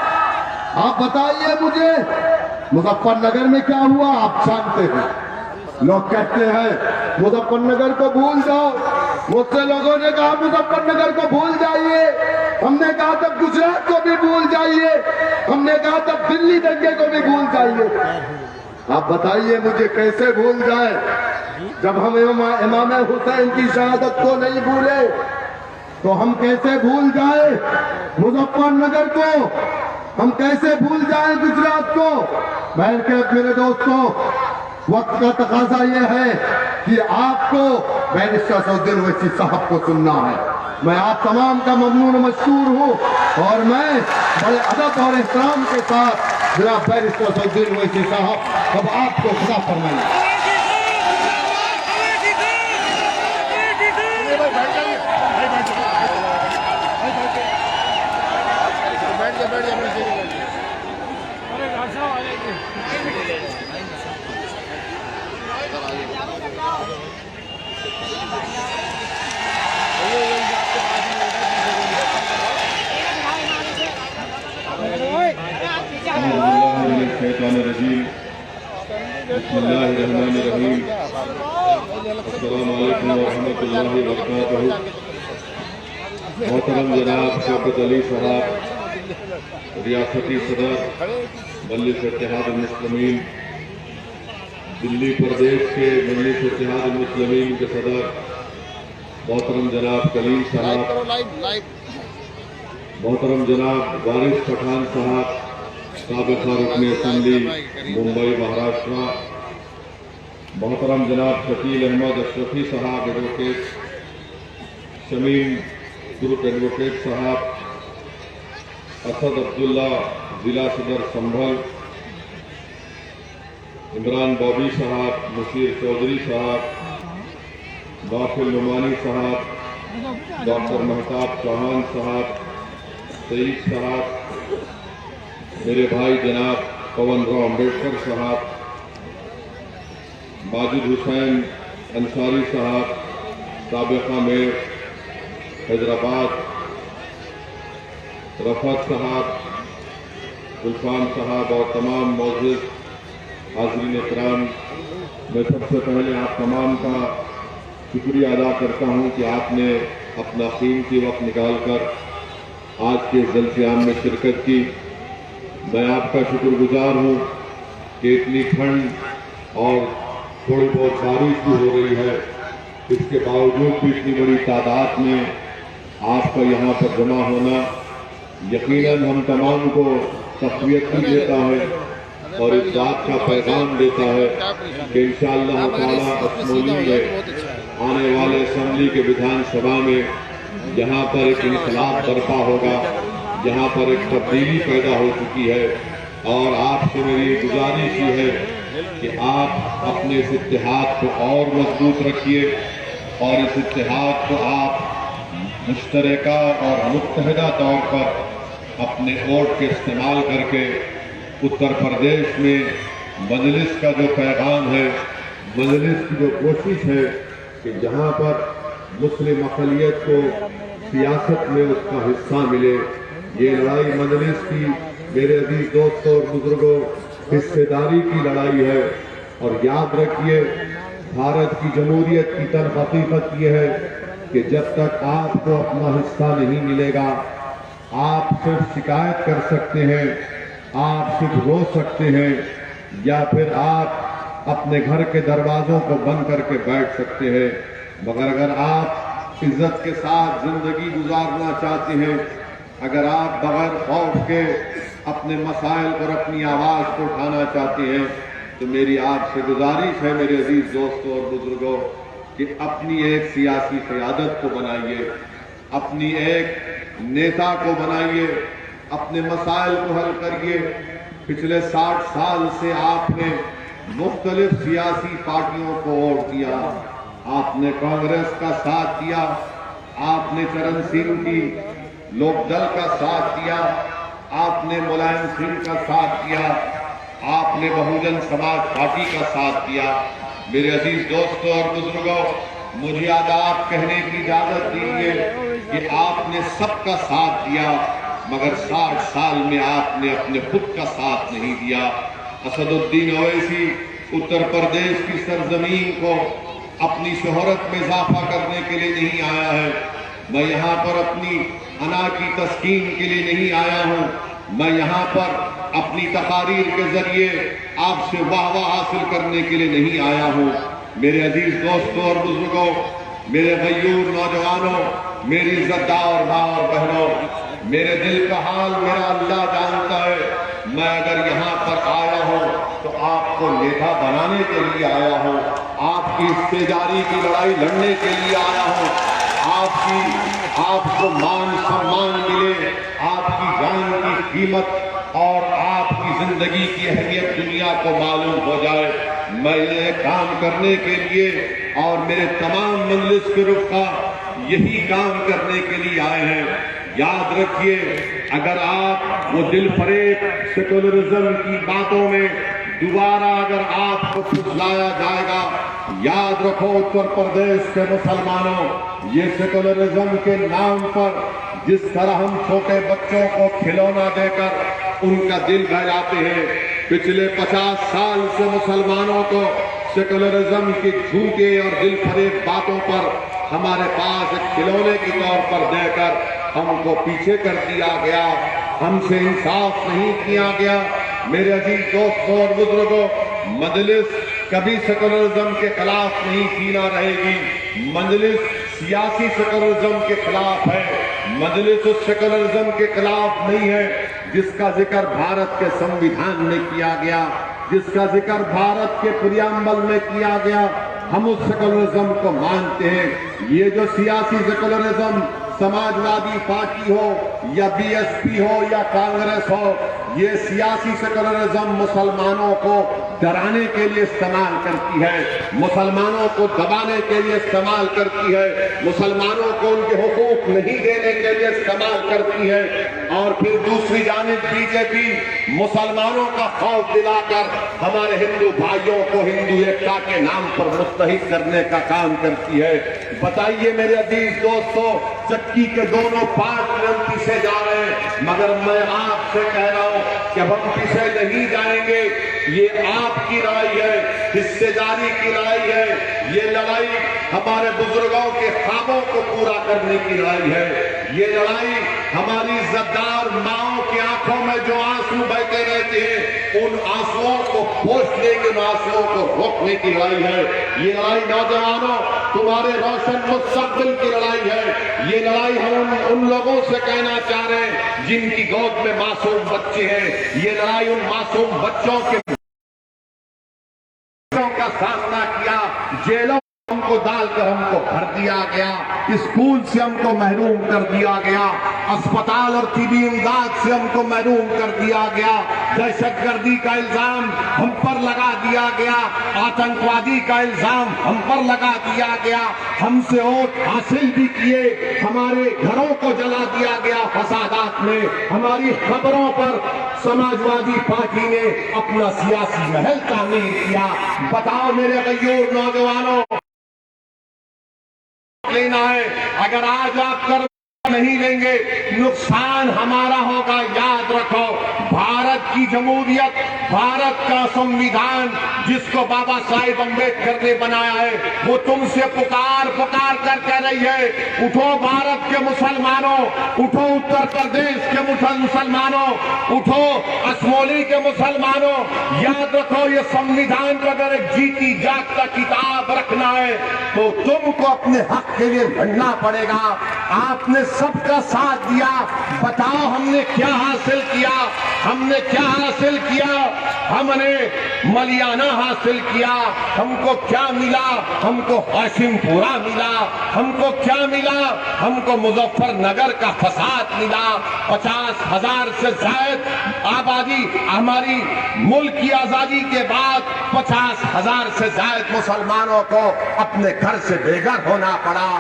आप बताइए मुझे, मुजफ्फरनगर में क्या हुआ? आप जानते हैं। लोग कहते हैं मुजफ्फरनगर को भूल जाओ। मुझसे लोगों ने कहा मुजफ्फरनगर को भूल जाइए, हमने कहा तब गुजरात को भी भूल जाइए, हमने कहा तब दिल्ली दंगे को भी भूल जाइए। आप बताइए मुझे कैसे भूल जाए, जब हम इमाम हुसैन की शहादत को नहीं भूले तो हम कैसे भूल जाए मुजफ्फरनगर को, हम कैसे भूल जाए गुजरात को। मेरे दोस्तों, वक्त का तकाजा यह है कि आपको बैरिस्टर सऊद्दीन ओवैसी साहब को सुनना है। मैं आप तमाम का ममनून मशकूर हूँ और मैं बड़े अदब और एहतराम के साथ जनाब बैरिस्टर सऊद्दीन ओवैसी साहब अब आपको खुदा फरमाएं। बिस्मिल्लाहिर्रहमानिर्रहीम। अस्सलामु अलैकुम व रहमतुल्लाहि व बरकातहू। मोहतरम जनाब शौकत अली साहब, रियासती सदर मजलिस इत्तेहादुल मुस्लिमीन, दिल्ली प्रदेश के मजलिस इत्तेहादुल मुस्लिमीन के सदर मोहतरम जनाब कलीम साहब, मोहतरम जनाब वारिस पठान साहब, साबिक़ा रुकन असेंबली मुंबई महाराष्ट्र, मोहतरम जनाब शकील अहमद अशरफी साहब एडवोकेट, शमीम ग्रुप एडवोकेट साहब, असद अब्दुल्ला जिला सदर संभल, इमरान बॉबी साहब, मुशीर चौधरी साहब, वाफिल नुमानी साहब, डॉक्टर महताब चौहान साहब, सईद साहब, मेरे भाई जनाब पवन राव अम्बेडकर साहब, माजिद हुसैन अंसारी साहब, साबिक़ा मेयर हैदराबाद, रफत साहब, गुलफान साहब और तमाम मौजूद हाज़रीन इकराम, मैं सबसे पहले आप तमाम का शुक्रिया अदा करता हूं कि आपने अपना कीमती वक्त निकालकर आज के जलसे-आम में शिरकत की। मैं आपका शुक्रगुजार हूं कि इतनी ठंड और थोड़ी बहुत बारिश भी हो रही है, इसके बावजूद भी इतनी बड़ी तादाद में आपका यहाँ पर जमा होना यकीनन हम तमाम को तक़वियत भी देता है और इस बात का पैगाम देता है कि इंशाअल्लाह ताला असमोली में आने वाले असेंबली के विधानसभा में यहाँ पर एक इनकलाब बर्पा होगा, यहाँ पर एक तब्दीली पैदा हो चुकी है। और आपसे मेरी गुजारिश ही है कि आप अपने इस इत्तेहाद को और मजबूत रखिए और इस इत्तेहाद को आप मुश्तरका और मुत्तहिदा तौर पर अपने वोट के इस्तेमाल करके उत्तर प्रदेश में मजलिस का जो पैगाम है, मजलिस की जो कोशिश है कि जहाँ पर मुस्लिम अक़लियत को सियासत में उसका हिस्सा मिले, ये लड़ाई मजलिस की मेरे अजीज दोस्तों और बुजुर्गों हिस्सेदारी की लड़ाई है। और याद रखिए, भारत की जमहूरियत की तल्ख़ हकीकत ये है कि जब तक आपको अपना हिस्सा नहीं मिलेगा, आप सिर्फ शिकायत कर सकते हैं, आप सिर्फ रो सकते हैं, या फिर आप अपने घर के दरवाजों को बंद करके बैठ सकते हैं। मगर अगर आप इज्जत के साथ जिंदगी गुजारना चाहते हैं, अगर आप बगैर खौफ के अपने मसाइल पर अपनी आवाज़ को उठाना चाहते हैं, तो मेरी आपसे गुजारिश है मेरे अजीज दोस्तों और बुजुर्गों कि अपनी एक सियासी क़यादत को बनाइए, अपनी एक नेता को बनाइए, अपने मसाइल को हल करिए। पिछले 60 साल से आपने मुख्तलिफ सियासी पार्टियों को वोट दिया, आपने कांग्रेस का साथ दिया, आपने चरण सिंह की लोकदल का साथ दिया, आपने मुलायम सिंह का साथ दिया, आपने बहुजन समाज पार्टी का साथ दिया। मेरे अजीज दोस्तों और बुजुर्गों, मुझे आज आप कहने की इजाजत दीजिए कि आपने सबका साथ दिया, मगर 60 साल में आपने अपने खुद का साथ नहीं दिया। असदुद्दीन ओवैसी उत्तर प्रदेश की सरजमीन को अपनी शोहरत में इजाफा करने के लिए नहीं आया है। मैं यहाँ पर अपनी अना की तस्कीन के लिए नहीं आया हूँ। मैं यहाँ पर अपनी तकारीर के जरिए आपसे वाहवाह हासिल करने के लिए नहीं आया हूँ। मेरे अजीज दोस्तों और बुजुर्गों, मेरे गयूर नौजवानों, मेरी इज्जतदार माँ और बहनों, मेरे दिल का हाल मेरा अल्लाह जानता है। मैं अगर यहाँ पर आया हूँ तो आपको नेता बनाने के लिए आया हूँ, आपकी हिस्सेदारी की लड़ाई लड़ने के लिए आया हूँ, आपको मान सम्मान मिले, आपकी जान की कीमत और आपकी जिंदगी की अहमियत दुनिया को मालूम हो जाए। मैं ये काम करने के लिए और मेरे तमाम मजलिस के रुफ़ा यही काम करने के लिए आए हैं। याद रखिए, अगर आप वो दिल फरेब सेकुलरिज्म की बातों में दोबारा अगर आपको फुसलाया जाएगा, याद रखो उत्तर प्रदेश के मुसलमानों, ये सेकुलरिज्म के नाम पर जिस तरह हम छोटे बच्चों को खिलौना देकर उनका दिल बहलाते हैं, पिछले 50 साल से मुसलमानों को सेकुलरिज्म की झूठे और दिल फरेब बातों पर हमारे पास एक खिलौने के तौर पर देकर हमको पीछे कर दिया गया हमसे इंसाफ नहीं किया गया। मेरे अजीज दोस्तों और बुजुर्गों, मजलिस कभी सेकुलरिज्म के खिलाफ नहीं थी, ना रहेगी। मजलिस सियासी सेकुलरिज्म के खिलाफ है। मजलिस उस सेकुलरिज्म के खिलाफ नहीं है जिसका जिक्र भारत के संविधान में किया गया, जिसका जिक्र भारत के प्रियम्बल में किया गया। हम उस सेकुलरिज्म को मानते हैं। ये जो सियासी सेकुलरिज्म समाजवादी पार्टी हो या बीएसपी हो या कांग्रेस हो, ये सियासी सेकुलरिज्म मुसलमानों को डराने के लिए इस्तेमाल करती है, मुसलमानों को दबाने के लिए इस्तेमाल करती है, मुसलमानों को उनके हुकूक नहीं देने के लिए इस्तेमाल करती है। और फिर दूसरी जानिब बीजेपी मुसलमानों का खौफ दिलाकर हमारे हिंदू भाइयों को हिंदू एकता के नाम पर मुत्तहिद करने का काम करती है। बताइए मेरे अजीज दोस्तों, चक्की के दोनों पार्ट में हम पीछे जा रहे हैं, मगर मैं आपसे कह रहा हूं कि अब हम पीछे नहीं जाएंगे। ये आपकी लड़ाई है, हिस्सेदारी की लड़ाई है। ये लड़ाई हमारे बुजुर्गों के ख्वाबों को पूरा करने की लड़ाई है। ये लड़ाई हमारी इज्जतदार माओं की आंखों में जो आंसू बहते रहते हैं, उन आंसुओं को पोंछने के, उन आंसुओं को रोकने की लड़ाई है। ये लड़ाई नौजवानों, तुम्हारे रोशन मुस्तकबिल की लड़ाई है। ये लड़ाई हम उन लोगों से कहना चाह रहे हैं जिनकी गोद में मासूम बच्चे हैं। ये लड़ाई उन मासूम बच्चों के का सामना किया, जेलों हमको डालकर हमको भर दिया गया, स्कूल से हमको महरूम कर दिया गया, अस्पताल और तिबी इमदाद से हमको महरूम कर दिया गया, दहशतगर्दी का इल्जाम हम पर लगा दिया गया, आतंकवादी का इल्जाम हम पर लगा दिया गया, हमसे वोट हासिल भी किए, हमारे घरों को जला दिया गया फसादात में, हमारी खबरों पर समाजवादी पार्टी ने अपना सियासी महल तामीर किया। बताओ मेरे गयूर नौजवानों, लेना है, अगर आज आप कर नहीं लेंगे नुकसान हमारा होगा। याद रखो, भारत की जमहूरियत, भारत का संविधान जिसको बाबा साहेब अम्बेडकर ने बनाया है, वो तुमसे पुकार पुकार कर कह रही है, उठो भारत के मुसलमानों, उठो उत्तर प्रदेश के मुसलमानों, उठो असमोली के मुसलमानों। याद रखो, ये संविधान को अगर एक जीती जागता किताब रखना है तो तुमको अपने हक के लिए लड़ना पड़ेगा। आपने सबका साथ दिया, बताओ हमने क्या हासिल किया? हमने क्या हासिल किया? हमने मलियाना हासिल किया। हमको क्या मिला? हमको हाशिमपुरा मिला। हमको क्या मिला? हमको मुजफ्फरनगर का फसाद मिला। 50,000 से ज्यादा आबादी, हमारी मुल्क की आजादी के बाद 50,000 से ज्यादा मुसलमानों को अपने घर से बेघर होना पड़ा।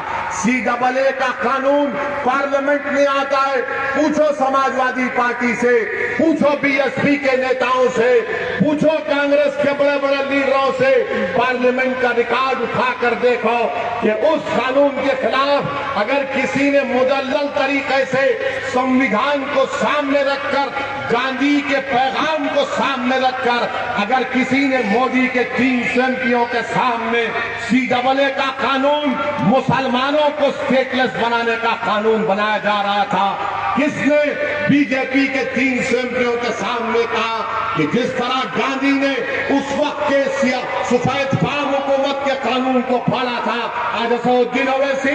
CAA का कानून पार्लियामेंट में आता है, पूछो समाजवादी पार्टी से, पूछो बीएसपी के नेताओं से, पूछो कांग्रेस के बड़े बड़े लीडरों से, पार्लियामेंट का रिकॉर्ड उठाकर देखो कि उस कानून के खिलाफ अगर किसी ने मुदल्लल तरीके से संविधान को सामने रखकर, गांधी के पैगाम को सामने रखकर, अगर किसी ने मोदी के 3 एमपियों के सामने CAA का कानून, मुसलमानों को स्टेटलेस बनाने का कानून बनाया जा रहा था, किसने बीजेपी के 3 एमपियों के सामने कहा कि जिस तरह गांधी ने उस वक्त के सफेद फार्म हुकूमत के कानून को फाड़ा था, आज 100 दिन वैसे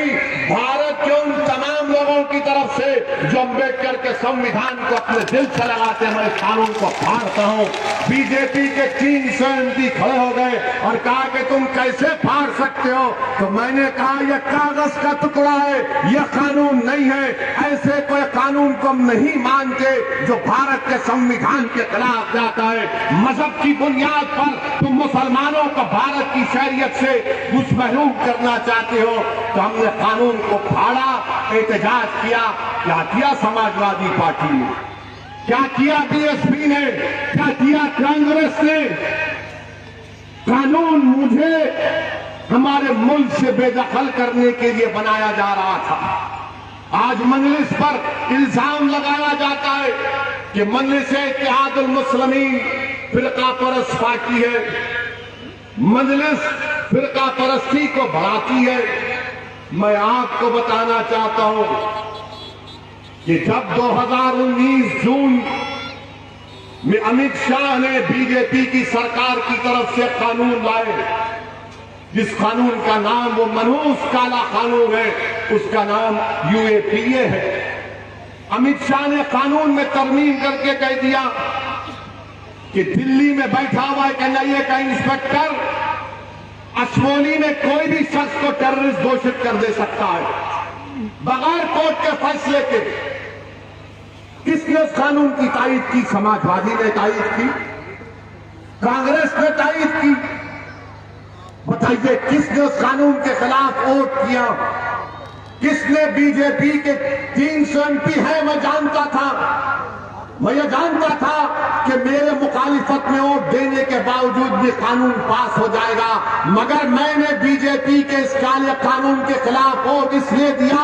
भारत के उन तमाम लोगों की तरफ से जो अम्बेडकर के संविधान को अपने दिल से लगाते हैं, मैं इस कानून को फाड़ता हूं। बीजेपी के 300 एमपी खड़े हो गए और कहा कि तुम कैसे फाड़ सकते हो? तो मैंने कहा यह कागज का टुकड़ा है, यह कानून नहीं है। ऐसे कोई कानून को हम नहीं मानते जो भारत के संविधान के खिलाफ जाता है। मजहब की बुनियाद पर तुम मुसलमानों को भारत की शरीयत से कुछ महरूम करना चाहते हो, तो हमने कानून को फाड़ा, एहतजाज किया। क्या किया समाजवादी पार्टी ने? क्या किया बीएसपी ने? क्या किया कांग्रेस ने? कानून मुझे हमारे मुल्क से बेदखल करने के लिए बनाया जा रहा था। आज मजलिस पर इल्जाम लगाया जाता है कि मजलिस इत्तेहादुल मुस्लिमीन फिरका परस्त पार्टी है, मजलिस फिरका परस्ती को बढ़ाती है। मैं आपको बताना चाहता हूं कि जब 2019 जून में अमित शाह ने बीजेपी की सरकार की तरफ से कानून लाए, जिस कानून का नाम वो मनहूस काला कानून है, उसका नाम यूएपीए है। अमित शाह ने कानून में तरमीम करके कह दिया कि दिल्ली में बैठा हुआ एक एनआईए का इंस्पेक्टर अशमोली में कोई भी शख्स को टेररिस्ट घोषित कर दे सकता है बगैर कोर्ट के फैसले के। किसने उस कानून की तायीद की? समाजवादी ने तायीद की, कांग्रेस ने तायीद की। बताइए किसने उस कानून के खिलाफ वोट किया? किसने? बीजेपी के 300 एमपी है, मैं जानता था, मैं ये जानता था कि मेरे मुखालिफत में वोट देने के बावजूद ये कानून पास हो जाएगा, मगर मैंने बीजेपी के इस काले कानून के खिलाफ वोट इसलिए दिया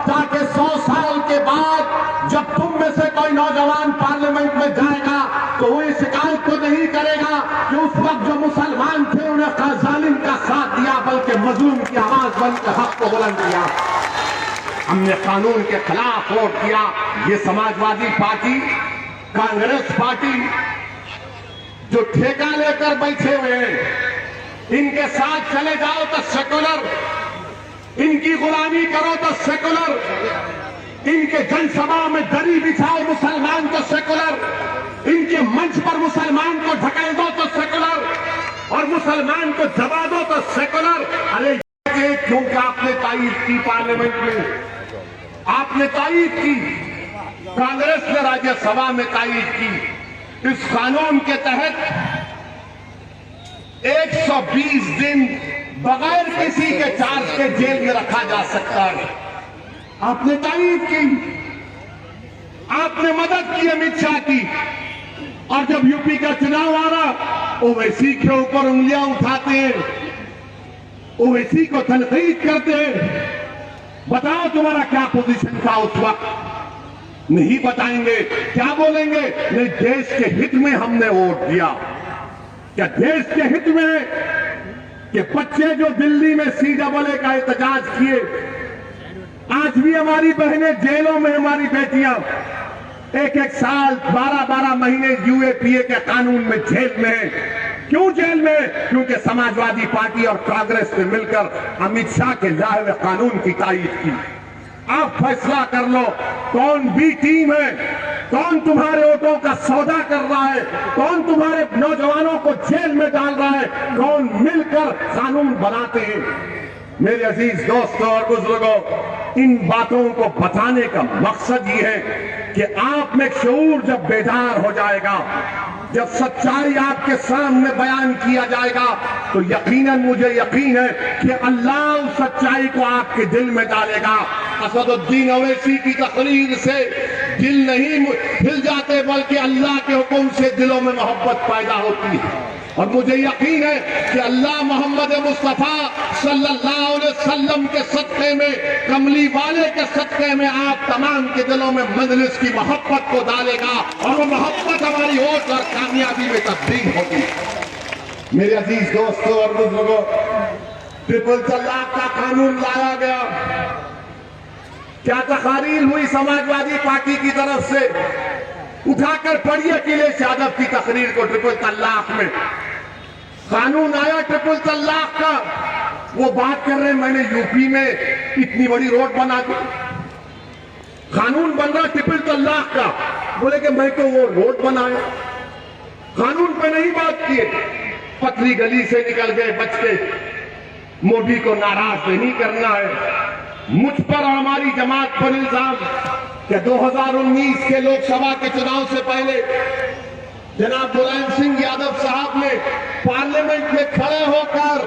ताकि 100 साल के बाद जब तुम में से कोई नौजवान पार्लियामेंट में जाएगा तो वो ये शिकायत तो नहीं करेगा कि उस वक्त जो मुसलमान थे उन्हें जालिम का साथ दिया, बल्कि मजलूम की आवाज बनकर हक को बुलंद किया। हमने कानून के खिलाफ वोट किया। ये समाजवादी पार्टी, कांग्रेस पार्टी जो ठेका लेकर बैठे हुए हैं, इनके साथ चले जाओ तो सेकुलर, इनकी गुलामी करो तो सेकुलर, इनके जनसभा में दरी बिछाओ मुसलमान तो सेकुलर, इनके मंच पर मुसलमान को ढकेल दो तो सेकुलर, और मुसलमान को दबा दो तो सेकुलर। अरे क्योंकि आपने तायीद की पार्लियामेंट में, आपने तायीद की, कांग्रेस ने राज्यसभा में तायीद की। इस कानून के तहत 120 दिन बगैर किसी के चार्ज के जेल में रखा जा सकता है। आपने तायीद की, आपने मदद की अमित शाह की। और जब यूपी का चुनाव आ रहा, ओवैसी के ऊपर उंगलियां उठाते हैं, ओवैसी को तनकीद करते हैं। बताओ तुम्हारा क्या पोजीशन था उस वक्त? नहीं बताएंगे। क्या बोलेंगे? नहीं, देश के हित में हमने वोट दिया। क्या देश के हित में कि बच्चे जो दिल्ली में CAA का एहतजाज किए, आज भी हमारी बहनें जेलों में, हमारी बेटियां 1-1 साल 12-12 महीने यूएपीए के कानून में जेल में है। क्यों जेल में? क्योंकि समाजवादी पार्टी और कांग्रेस ने मिलकर अमित शाह के लाए हुए कानून की तायीद की। आप फैसला कर लो कौन बी टीम है, कौन तुम्हारे वोटों का सौदा कर रहा है, कौन तुम्हारे नौजवानों को जेल में डाल रहा है, कौन मिलकर कानून बनाते हैं। मेरे अजीज दोस्तों और बुजुर्गों, इन बातों को बताने का मकसद ये है कि आप में शऊर जब बेदार हो जाएगा, जब सच्चाई आपके सामने बयान किया जाएगा, तो यकीनन मुझे यकीन है कि अल्लाह उस सच्चाई को आपके दिल में डालेगा। असदुद्दीन ओवैसी की तकरीर से दिल नहीं हिल जाते, बल्कि अल्लाह के हुक्म से दिलों में मोहब्बत पैदा होती है। और मुझे यकीन है कि अल्लाह मोहम्मद मुस्तफा सल्लल्लाहु अलैहि वसल्लम के सदक़े में, कमली वाले के सदक़े में आप तमाम के दिलों में मजलिस की मोहब्बत को डालेगा, और वो मोहब्बत हमारी वोट और कामयाबी में तब्दील होगी। मेरे अजीज दोस्तों और बुजुर्गों, ट्रिपल तलाक का कानून लाया गया। क्या तकारीर हुई समाजवादी पार्टी की तरफ से? उठाकर पढ़िए अखिलेश यादव की तकरीर को। ट्रिपल तलाक में कानून आया, ट्रिपल तलाक का, वो बात कर रहे हैं मैंने यूपी में इतनी बड़ी रोड बना दी, कानून बन रहा ट्रिपल तलाक का। बोले कि मैं तो वो रोड बनाया, कानून पे नहीं बात किए, पतली गली से निकल गए बच के। मोदी को नाराज नहीं करना है। मुझ पर और हमारी जमात पर इल्जाम कि 2019 के लोकसभा के चुनाव से पहले जनाब मुलायम सिंह यादव साहब ने पार्लियामेंट में खड़े होकर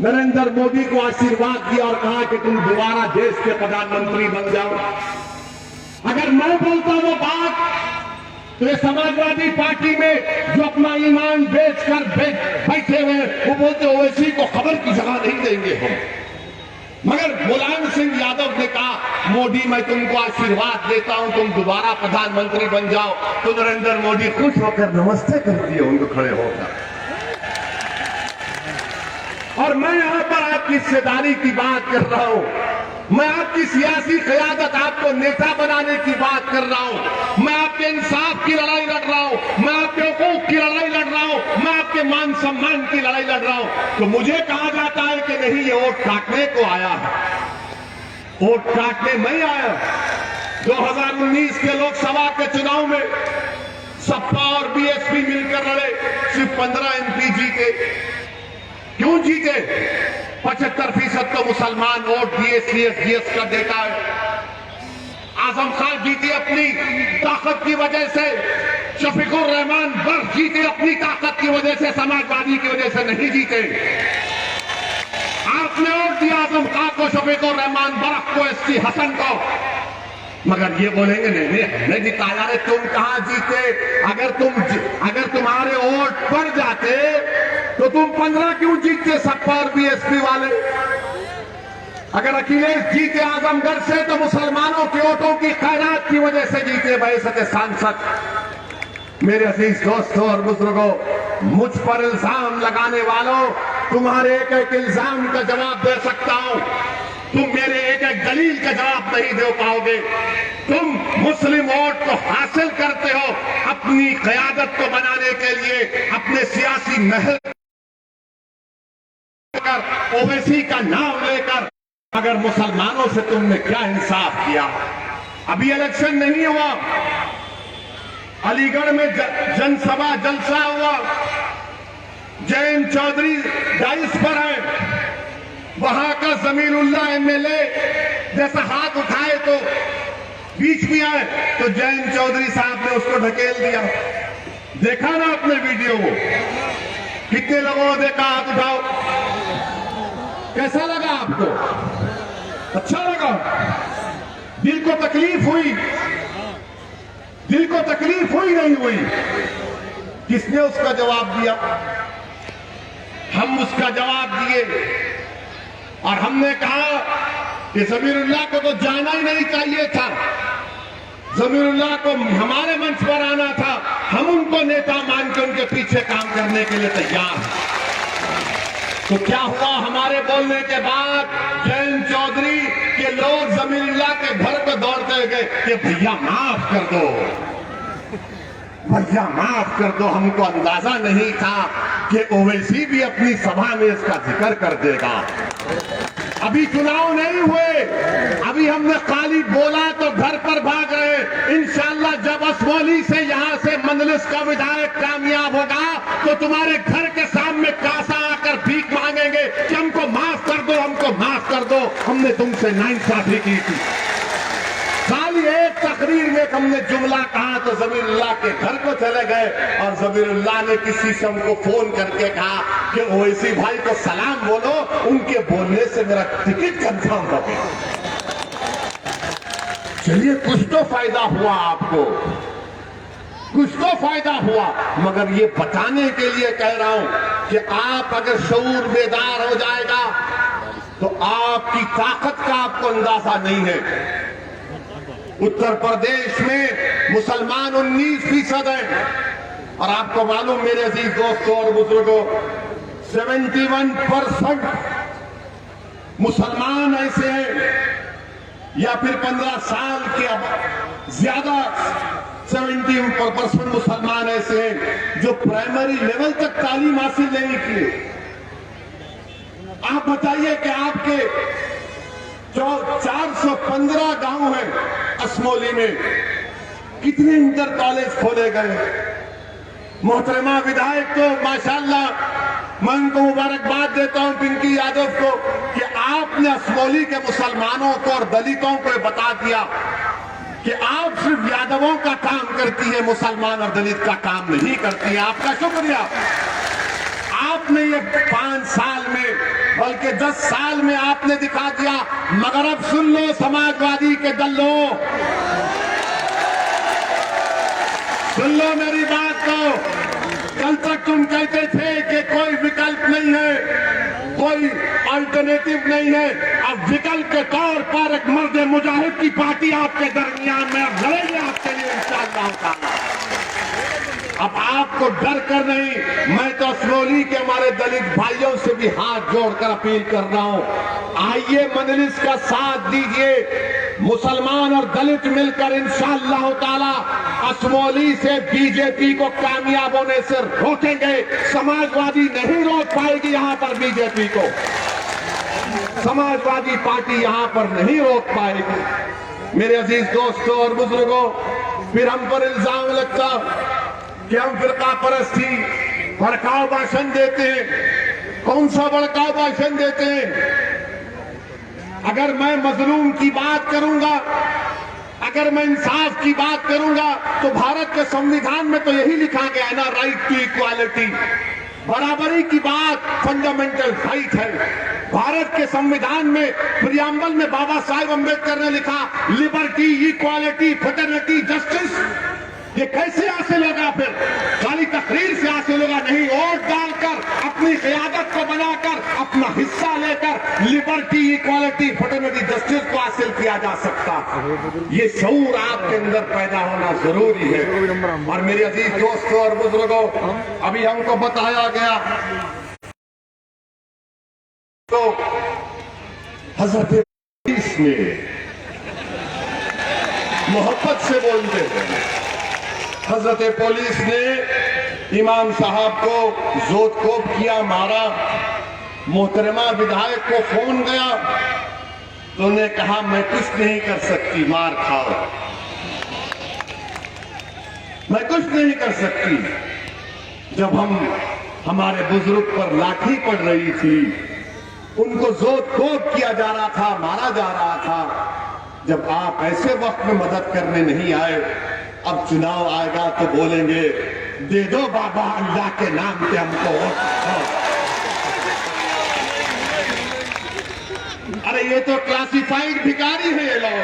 नरेंद्र मोदी को आशीर्वाद दिया और कहा कि तुम दोबारा देश के प्रधानमंत्री बन जाओ। अगर मैं बोलता वो बात, तो ये समाजवादी पार्टी में जो अपना ईमान बेचकर बैठे हुए वो बोलते ओवैसी को खबर की जगह नहीं देंगे हम। मगर मुलायम सिंह यादव ने कहा मोदी मैं तुमको आशीर्वाद देता हूं, तुम दोबारा प्रधानमंत्री बन जाओ। तो नरेंद्र मोदी खुश होकर नमस्ते कर दिए उनको खड़े होकर। और मैं यहां पर आपकी हिस्सेदारी की बात कर रहा हूं। मैं आपकी सियासी क़यादत, आपको नेता बनाने की बात कर रहा हूं। मैं आपके इंसाफ की लड़ाई लड़ रहा हूं, मैं आपके हुकूक की लड़ाई लड़ रहा हूं, मैं आपके मान सम्मान की लड़ाई लड़ रहा हूं। तो मुझे कहा जाता है कि नहीं, ये वोट काटने को आया है। वोट काटने नहीं आया। 2019 के लोकसभा के चुनाव में सपा और बीएसपी मिलकर लड़े, सिर्फ 15 एमपी जीते। क्यों जीते? 75% तो मुसलमान वोट दिए, सीएस का डेटा है। आजम खान जीते अपनी ताकत की वजह से, शफीकुर रहमान बर्फ जीते अपनी ताकत की वजह से, समाजवादी की वजह से नहीं जीते। आपने वोट दिया आजम खान को, शफीकुर रहमान बर्फ को, एसटी हसन को, मगर ये बोलेंगे नहीं हमने जिताया। रे तुम कहां जीते? अगर तुम्हारे वोट पड़ जाते तो तुम 15 क्यों जीतते सपा और बीएसपी वाले? अगर अखिलेश जीते आजमगढ़ से तो मुसलमानों के वोटों की खैरात की वजह से जीते बहसत सांसद। मेरे अजीज दोस्तों और बुजुर्गों, मुझ पर इल्जाम लगाने वालों, तुम्हारे एक एक इल्जाम का जवाब दे सकता हूं, तुम मेरे एक एक दलील का जवाब नहीं दे पाओगे। तुम मुस्लिम वोट को हासिल करते हो अपनी क़यादत को बनाने के लिए, अपने सियासी महल कर, ओवैसी का नाम लेकर, मगर मुसलमानों से तुमने क्या इंसाफ किया? अभी इलेक्शन नहीं हुआ, अलीगढ़ में जनसभा जलसा हुआ, जैन चौधरी डाइस पर है, वहां का जमीरुल्लाह एमएलए जैसा हाथ उठाए तो बीच में आए तो जैन चौधरी साहब ने उसको ढकेल दिया। देखा ना आपने वीडियो? वो कितने लोगों ने देखा? हाथ उठाओ। कैसा लगा आपको? अच्छा लगा? दिल को तकलीफ हुई? दिल को तकलीफ हुई नहीं हुई? किसने उसका जवाब दिया? हम उसका जवाब दिए और हमने कहा कि ज़मीरुल्लाह को तो जाना ही नहीं चाहिए था, ज़मीरुल्लाह को हमारे मंच पर आना था, हम उनको नेता मान के उनके पीछे काम करने के लिए तैयार हैं। तो क्या हुआ? हमारे बोलने के बाद जैन चौधरी के लोग ज़मीरुल्लाह के घर को दौड़ते गए कि भैया माफ कर दो, भैया माफ कर दो, हमको अंदाजा नहीं था कि ओवैसी भी अपनी सभा में इसका जिक्र कर देगा। अभी चुनाव नहीं हुए, अभी हमने खाली बोला तो घर पर भाग रहे। इंशाअल्लाह जब असमौली से यहां से मंदलिस का विधायक कामयाब होगा तो तुम्हारे घर के सामने कासा आकर भीख मांगेंगे कि हमको माफ कर दो, हमको माफ कर दो, हमने तुमसे नाइंसाफी की थी। खाली एक तकरीर में हमने जुमला कहा तो ज़मीरुल्लाह के घर को चले गए और ज़मीरुल्लाह ने किसी से हमको फोन करके कहा कि ओवैसी भाई को सलाम बोलो, उनके बोलने से मेरा टिकट कंफर्म हो गया। चलिए, कुछ तो फायदा हुआ आपको, कुछ तो फायदा हुआ, मगर ये बताने के लिए कह रहा हूं कि आप अगर शऊर बेदार हो जाएगा तो आपकी ताकत का आपको अंदाजा नहीं है। उत्तर प्रदेश में मुसलमान 19% है और आपको मालूम मेरे अजीज दोस्तों और बुजुर्गों, 71% मुसलमान ऐसे हैं या फिर 15 साल के ज्यादा 70% मुसलमान ऐसे हैं जो प्राइमरी लेवल तक तालीम हासिल नहीं किए। आप बताइए कि आपके जो 415 गांव हैं असमौली में, कितने इंटर कॉलेज खोले गए? मोहतरमा विधायक को माशाल्लाह, मैं उनको मुबारकबाद देता हूं पिंकी यादव को कि आपने असमौली के मुसलमानों को और दलितों को बता दिया कि आप सिर्फ यादवों का काम करती है, मुसलमान और दलित का काम नहीं करती है। आपका शुक्रिया। आपने ये 5 साल में बल्कि 10 साल में आपने दिखा दिया। मगर अब सुन लो समाजवादी के दल्लों, सुन लो मेरी बात को। कल तक तुम कहते थे कि कोई विकल्प नहीं है, कोई अल्टरनेटिव नहीं है। अब विकल्प के तौर पर एक मर्द मुजाहिद की पार्टी आपके दरमियान में अब लड़ेगी आपके लिए इंशाअल्लाह। अब आप आपको डर कर नहीं, मैं तो असमौली के हमारे दलित भाइयों से भी हाथ जोड़कर अपील कर रहा हूं, आइए मजलिस का साथ दीजिए। मुसलमान और दलित मिलकर इंशाअल्लाह ताला असमौली से बीजेपी को कामयाब होने से रोकेंगे। समाजवादी नहीं रोक पाएगी यहां पर बीजेपी को, समाजवादी पार्टी यहां पर नहीं रोक पाएगी। मेरे अजीज दोस्तों और बुजुर्गों, फिर हम पर इल्जाम लगता कि हम फिरका परस्ती, भड़काऊ भाषण देते हैं। कौन सा भड़काऊ भाषण देते हैं? अगर मैं मजलूम की बात करूंगा, अगर मैं इंसाफ की बात करूंगा, तो भारत के संविधान में तो यही लिखा गया है ना, राइट टू इक्वालिटी, बराबरी की बात फंडामेंटल राइट है। भारत के संविधान में प्रियम्बल में बाबा साहेब अम्बेडकर ने लिखा लिबर्टी, इक्वालिटी, फ्रेटर्निटी, जस्टिस। ये कैसे हासिल होगा? फिर खाली तकरीर से हासिल होगा नहीं, वोट डालकर, अपनी क़यादत को बनाकर, अपना हिस्सा लेकर लिबर्टी, इक्वालिटी, फ्रेटर्निटी, जस्टिस को हासिल किया जा सकता। ये शऊर आपके अंदर पैदा होना जरूरी है। और मेरे अजीज दोस्तों और बुजुर्गों, अभी हमको बताया गया तो हजरत में मोहब्बत से बोलते हैं। हजरत पुलिस ने इमाम साहब को जोतकोप किया, मारा। मोहतरमा विधायक को फोन गया तो उन्होंने कहा मैं कुछ नहीं कर सकती, मार खाओ, मैं कुछ नहीं कर सकती। जब हमारे बुजुर्ग पर लाठी पड़ रही थी, उनको जोतकोप किया जा रहा था, मारा जा रहा था, जब आप ऐसे वक्त में मदद करने नहीं आए, अब चुनाव आएगा तो बोलेंगे दे दो बाबा अल्लाह के नाम पे हमको वोट। अरे ये तो क्लासिफाइड भिखारी है ये लोग।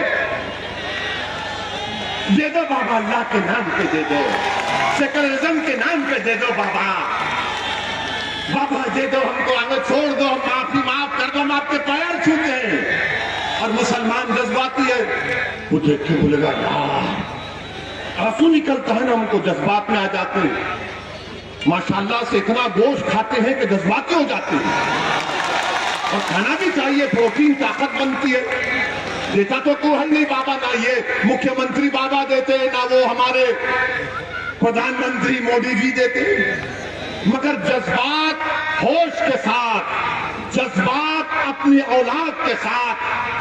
दे दो बाबा अल्लाह के नाम पे दे दो, सेकुलरिज्म के नाम पे दे दो बाबा, बाबा दे दो हमको, आगे छोड़ दो, हम माफ कर दो, हम आपके पैर छूते हैं। और मुसलमान जज्बाती है, वो देख के बोलेगा यार, आंसू निकलता है ना, हमको जज्बात में आ जाते हैं। माशाल्लाह से इतना गोश्त खाते हैं कि जज्बाती हो जाते हैं। और खाना भी चाहिए, प्रोटीन, ताकत बनती है। देता तो कोई है नहीं बाबा, ना ये मुख्यमंत्री बाबा देते, ना वो हमारे प्रधानमंत्री मोदी जी देते, मगर जज्बात होश के साथ, जज्बात अपनी औलाद के साथ,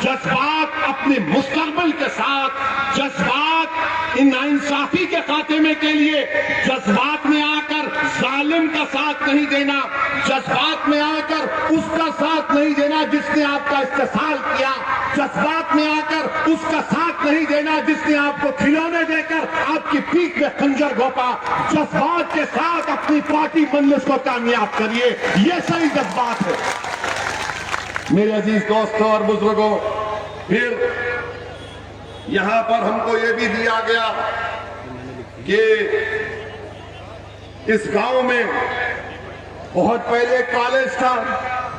जज्बात अपने मुस्तकबिल के साथ, जज्बात इन नाइंसाफी के खात्मे के लिए, जज्बात में आकर जालिम का साथ नहीं देना, जज्बात में आकर उसका साथ नहीं देना जिसने आपका इस्तेसाल किया, जज्बात में आकर उसका साथ नहीं देना जिसने आपको खिलौने देकर आपकी पीठ में खंजर घोंपा। जज्बात के साथ अपनी पार्टी मजलिस को कामयाब करिए, ये सही जज्बात है। मेरे अजीज दोस्तों और बुजुर्गों, फिर यहां पर हमको ये भी दिया गया कि इस गांव में बहुत पहले एक कॉलेज था,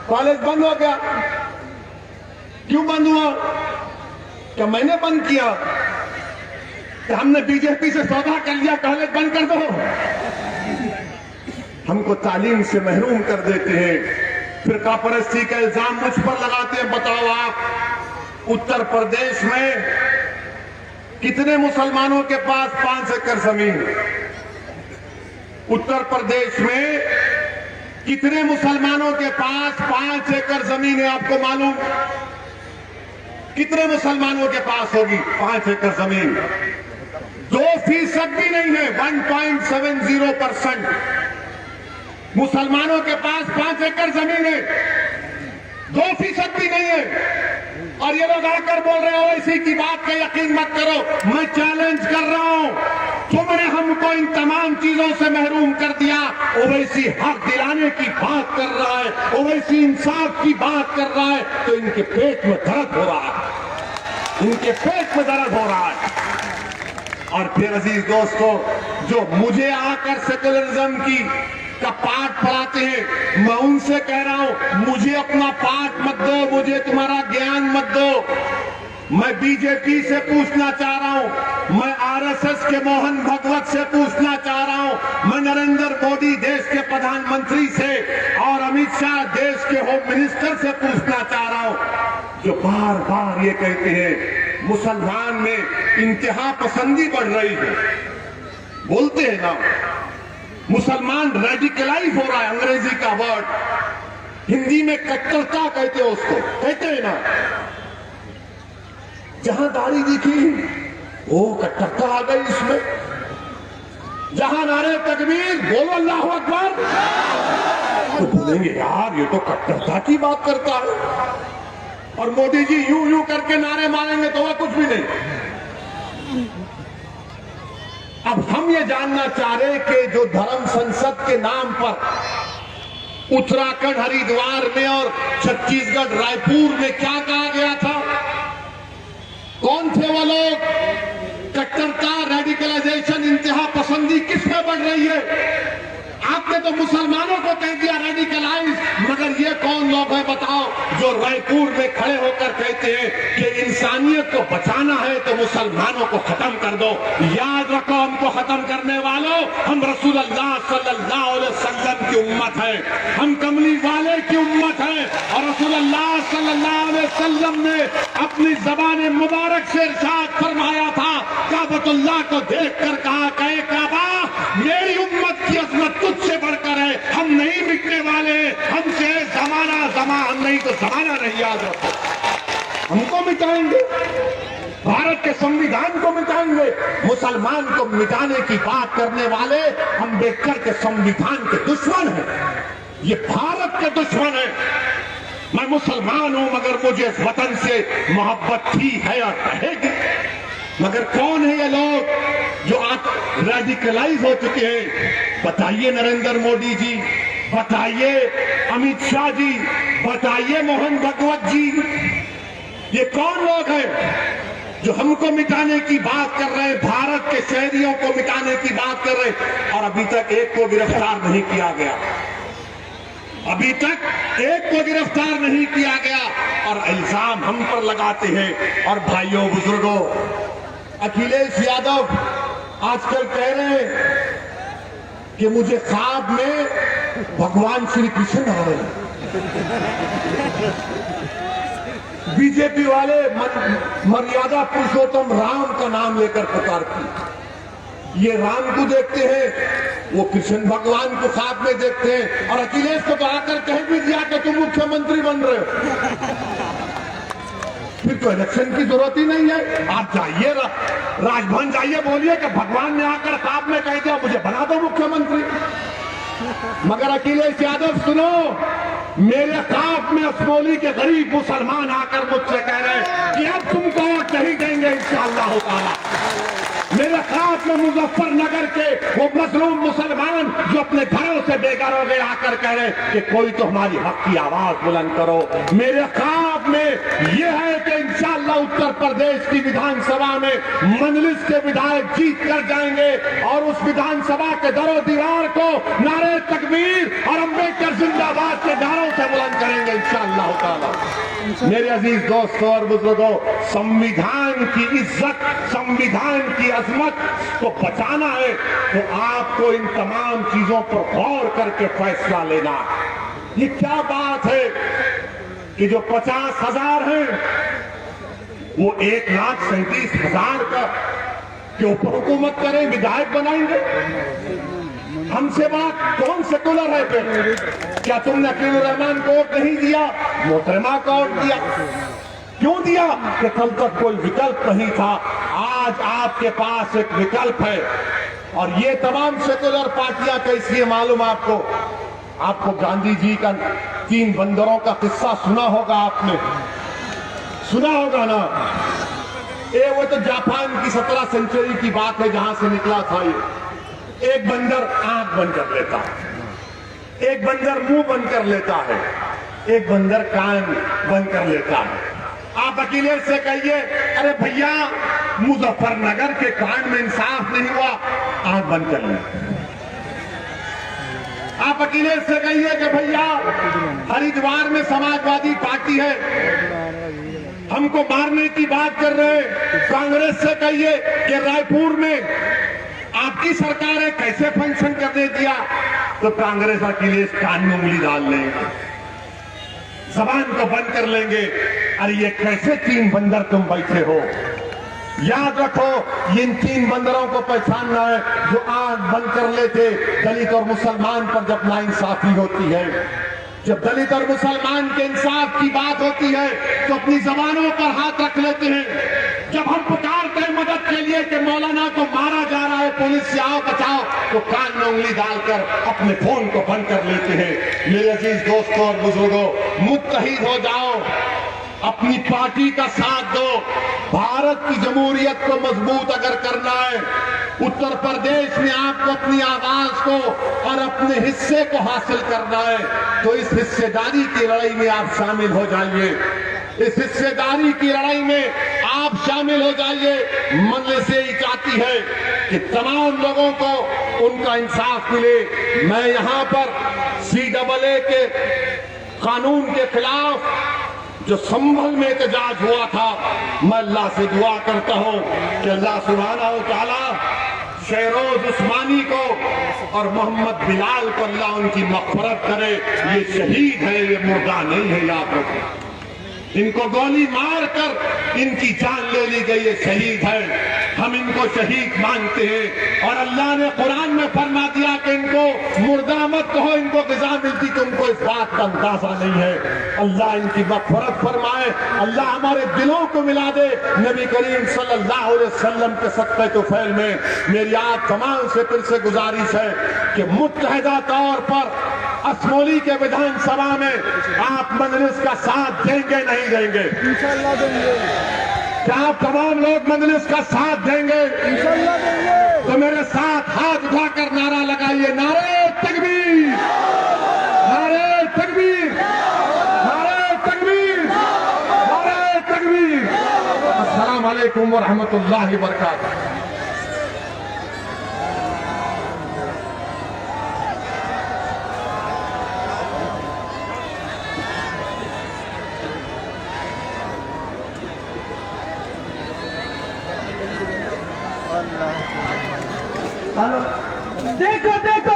कॉलेज बंद हो गया। क्यों बंद हुआ? क्या मैंने बंद किया? कि हमने बीजेपी से सौदा कर लिया, कॉलेज बंद कर दो? हमको तालीम से महरूम कर देते हैं, फिरका परस्ती का इल्जाम मुझ पर लगाते हैं। बताओ आप, उत्तर प्रदेश में कितने मुसलमानों के पास 5 एकड़ जमीन? उत्तर प्रदेश में कितने मुसलमानों के पास 5 एकड़ जमीन है? आपको मालूम? कितने मुसलमानों के पास होगी 5 एकड़ जमीन? 2% भी नहीं है, 1.70% मुसलमानों के पास 5 एकड़ जमीन है, 2% भी नहीं है। और ये लोग आकर बोल रहे हो इसी की बात का यकीन मत करो। मैं चैलेंज कर रहा हूं, तुमने हमको इन तमाम चीजों से महरूम कर दिया। ओवैसी हक दिलाने की बात कर रहा है, ओवैसी इंसाफ की बात कर रहा है, तो इनके पेट में दर्द हो रहा है, इनके पेट में दर्द हो रहा है। और फिर अजीज दोस्तों, जो मुझे आकर सेकुलरिज्म की का पाठ पढ़ाते हैं, मैं उनसे कह रहा हूं, मुझे अपना पाठ मत दो, मुझे तुम्हारा ज्ञान मत दो। मैं बीजेपी से पूछना चाह रहा हूं, मैं आरएसएस के मोहन भगवत से पूछना चाह रहा हूं, मैं नरेंद्र मिनिस्टर से पूछना चाह रहा हूं, जो बार बार ये कहते हैं मुसलमान में इंतहा पसंदी बढ़ रही है, बोलते हैं ना मुसलमान रेडिकलाइज हो रहा है, अंग्रेजी का वर्ड, हिंदी में कट्टरता कहते हैं उसको, कहते हैं ना, जहां दाढ़ी दिखी वो कट्टरता आ गई इसमें, जहां नारे तकबीर बोलो अल्लाह अकबर तो बोलेंगे यार ये तो कट्टरता की बात करता है, और मोदी जी यूं यूं करके नारे मारेंगे तो वह कुछ भी नहीं। अब हम ये जानना चाह रहे कि जो धर्म संसद के नाम पर उत्तराखंड हरिद्वार में और छत्तीसगढ़ रायपुर में क्या कहा गया था, कौन थे वो लोग, कट्टरता, रेडिकलाइजेशन, इंतहा पसंदी किस में बढ़ रही है? आपने तो मुसलमानों को कह दिया रेडिकलाइज, मगर ये कौन लोग हैं बताओ जो रायपुर में खड़े होकर कहते हैं कि इंसानियत को बचाना है तो मुसलमानों को खत्म कर दो। याद रखो, हमको खत्म करने वालों, हम रसूल अल्लाह सल्लल्लाहु अलैहि वसल्लम की उम्मत है, हम कमली वाले की उम्मत है, और रसूल अल्लाह सल्लल्लाहु अलैहि वसल्लम ने अपनी ज़बान मुबारक से इरशाद फरमाया था, काबतुल्लाह को देखकर कहा, कहे काबा मेरी उम्मत की अजमत तुझसे बढ़कर है, हम नहीं मिटने वाले, हमसे जमाना हम नहीं तो जमाना नहीं। याद रखो, हमको मिटाएंगे, भारत के संविधान को मिटाएंगे, मुसलमान को मिटाने की बात करने वाले अम्बेडकर के संविधान के दुश्मन हैं, ये भारत के दुश्मन है। मैं मुसलमान हूं मगर मुझे इस वतन से मोहब्बत थी, है और रहेगी। मगर कौन है ये लोग जो आज रेडिकलाइज हो चुके हैं? बताइए नरेंद्र मोदी जी, बताइए अमित शाह जी, बताइए मोहन भगवत जी, ये कौन लोग हैं जो हमको मिटाने की बात कर रहे हैं, भारत के शहरियों को मिटाने की बात कर रहे हैं, और अभी तक एक को गिरफ्तार नहीं किया गया, अभी तक एक को गिरफ्तार नहीं किया गया, और इल्जाम हम पर लगाते हैं। और भाइयों बुजुर्गों, अखिलेश यादव आजकल कह रहे हैं कि मुझे ख्वाब में भगवान श्री कृष्ण आ रहे हैं। बीजेपी वाले मर्यादा पुरुषोत्तम राम का नाम लेकर पुकारती, ये राम को देखते हैं, वो कृष्ण भगवान को ख्वाब में देखते हैं, और अखिलेश को तो आकर कह भी दिया कि तुम मुख्यमंत्री बन रहे हो, फिर तो इलेक्शन की जरूरत ही नहीं है। आप जाइए राजभवन जाइए, बोलिए कि भगवान ने आकर ख्वाब में कह दिया मुझे बना दो मुख्यमंत्री। मगर अखिलेश यादव सुनो, मेरे ख्वाब में असमौली के गरीब मुसलमान आकर मुझसे कह रहे हैं कि अब तुमको वोट नहीं देंगे इंशाअल्लाह ताला। मेरे ख्वाब में मुजफ्फरनगर के वो मजलूम मुसलमान जो अपने घरों से बेघर हो गए आकर कह रहे कि कोई तो हमारी हक की आवाज बुलंद करो। मेरे ख्वाब में ये है कि इंशाअल्लाह उत्तर प्रदेश की विधानसभा में मजलिस के विधायक जीत कर जाएंगे, और उस विधानसभा के दरो दीवार को नारे तकबीर और अम्बेडकर जिंदाबाद के नारों से बुलंद करेंगे इंशाअल्लाह ताला। मेरे अजीज दोस्तों और बुजुर्गों, संविधान की इज्जत, संविधान की अजमत को बचाना है तो आपको इन तमाम चीजों पर गौर करके फैसला लेना है। ये क्या बात है कि जो 50,000 हैं वो 1,37,000 का के ऊपर हुकूमत करें, विधायक बनाएंगे? हमसे बात कौन सेकुलर है? फिर क्या तुमने अकील रहमान को वोट नहीं दिया, मोहतरमा को वोट दिया? क्यों दिया? कि कल तक कोई विकल्प नहीं था, आज आपके पास एक विकल्प है। और ये तमाम सेकुलर पार्टियां कैसी है मालूम आपको? आपको गांधी जी का 3 बंदरों का किस्सा सुना होगा, आपने सुना होगा ना? ये वो तो जापान की 17 सेंचुरी की बात है जहां से निकला था ये। एक बंदर आंख बंद कर लेता है, एक बंदर मुंह बंद कर लेता है, एक बंदर कान बंद कर लेता है। आप अखिलेश से कहिए, अरे भैया मुजफ्फरनगर के कांड में इंसाफ नहीं हुआ, आंख बंद कर ले। आप अखिलेश से कहिए कि भैया हरिद्वार में समाजवादी पार्टी है, हमको मारने की बात कर रहे हैं। कांग्रेस से कहिए कि रायपुर में आपकी सरकार है, कैसे फंक्शन करने दिया, तो कांग्रेस अखिलेश कान में उंगली डाल लेंगे। जबान को बंद कर लेंगे। अरे ये कैसे 3 बंदर तुम बैठे हो? याद रखो, इन 3 बंदरों को पहचानना है जो आंख बंद कर लेते दलित और मुसलमान पर जब नाइंसाफी होती है, जब दलित और मुसलमान के इंसाफ की बात होती है तो अपनी जबानों पर हाथ रख लेते हैं। जब हम पुकारते हैं मदद के लिए कि मौलाना को मारा जा रहा है, पुलिस से आओ बचाओ, तो कान में उंगली डालकर अपने फोन को बंद कर लेते हैं। मेरे अजीज दोस्तों और बुजुर्गों, मुत्तहिद हो जाओ, अपनी पार्टी का साथ दो। भारत की जमहूरियत को मजबूत अगर करना है, उत्तर प्रदेश में आपको अपनी आवाज को और अपने हिस्से को हासिल करना है, तो इस हिस्सेदारी की लड़ाई में आप शामिल हो जाइए। इस हिस्सेदारी की लड़ाई में आप शामिल हो जाइए। मंजिल से ही चाहती है कि तमाम लोगों को उनका इंसाफ मिले। मैं यहां पर CAA के कानून के खिलाफ जो संभल में एहतजाज हुआ था, मैं अल्लाह से दुआ करता हूं कि अल्लाह सुब्हानहू व तआला शेरोज उस्मानी को और मोहम्मद बिलाल को अल्लाह उनकी मग़फ़िरत करे। ये शहीद है, ये मुर्दा नहीं है। याद रखो, इनको गोली मारकर इनकी जान ले ली गई, ये शहीद है। हम इनको शहीद मानते हैं और अल्लाह ने कुरान में फरमा दिया कि इनको मुर्दा मत कहो, इनको ग़िज़ा मिलती कि उनको इस बात का अंदाजा नहीं है। अल्लाह इनकी मग़फ़िरत फरमाए, अल्लाह हमारे दिलों को मिला दे नबी करीम सल्लल्लाहु अलैहि वसल्लम के सत्ते तुफ़ैल में। मेरी आप तमाम से फिर से गुजारिश है कि मुत्तहिदा तौर पर असमोली के विधानसभा में आप मजलिस का साथ देंगे नहीं देंगे? इंशाअल्लाह देंगे। क्या आप तमाम लोग मजलिस का साथ देंगे? इंशाअल्लाह देंगे। तो मेरे साथ हाथ उठाकर नारा लगाइए, नारे तकबीर, नारे तकबीर, नारे तकबीर, नारे तकबीर। अस्सलाम वालेकुम व रहमतुल्लाहि व बरकातहू। देखो देखो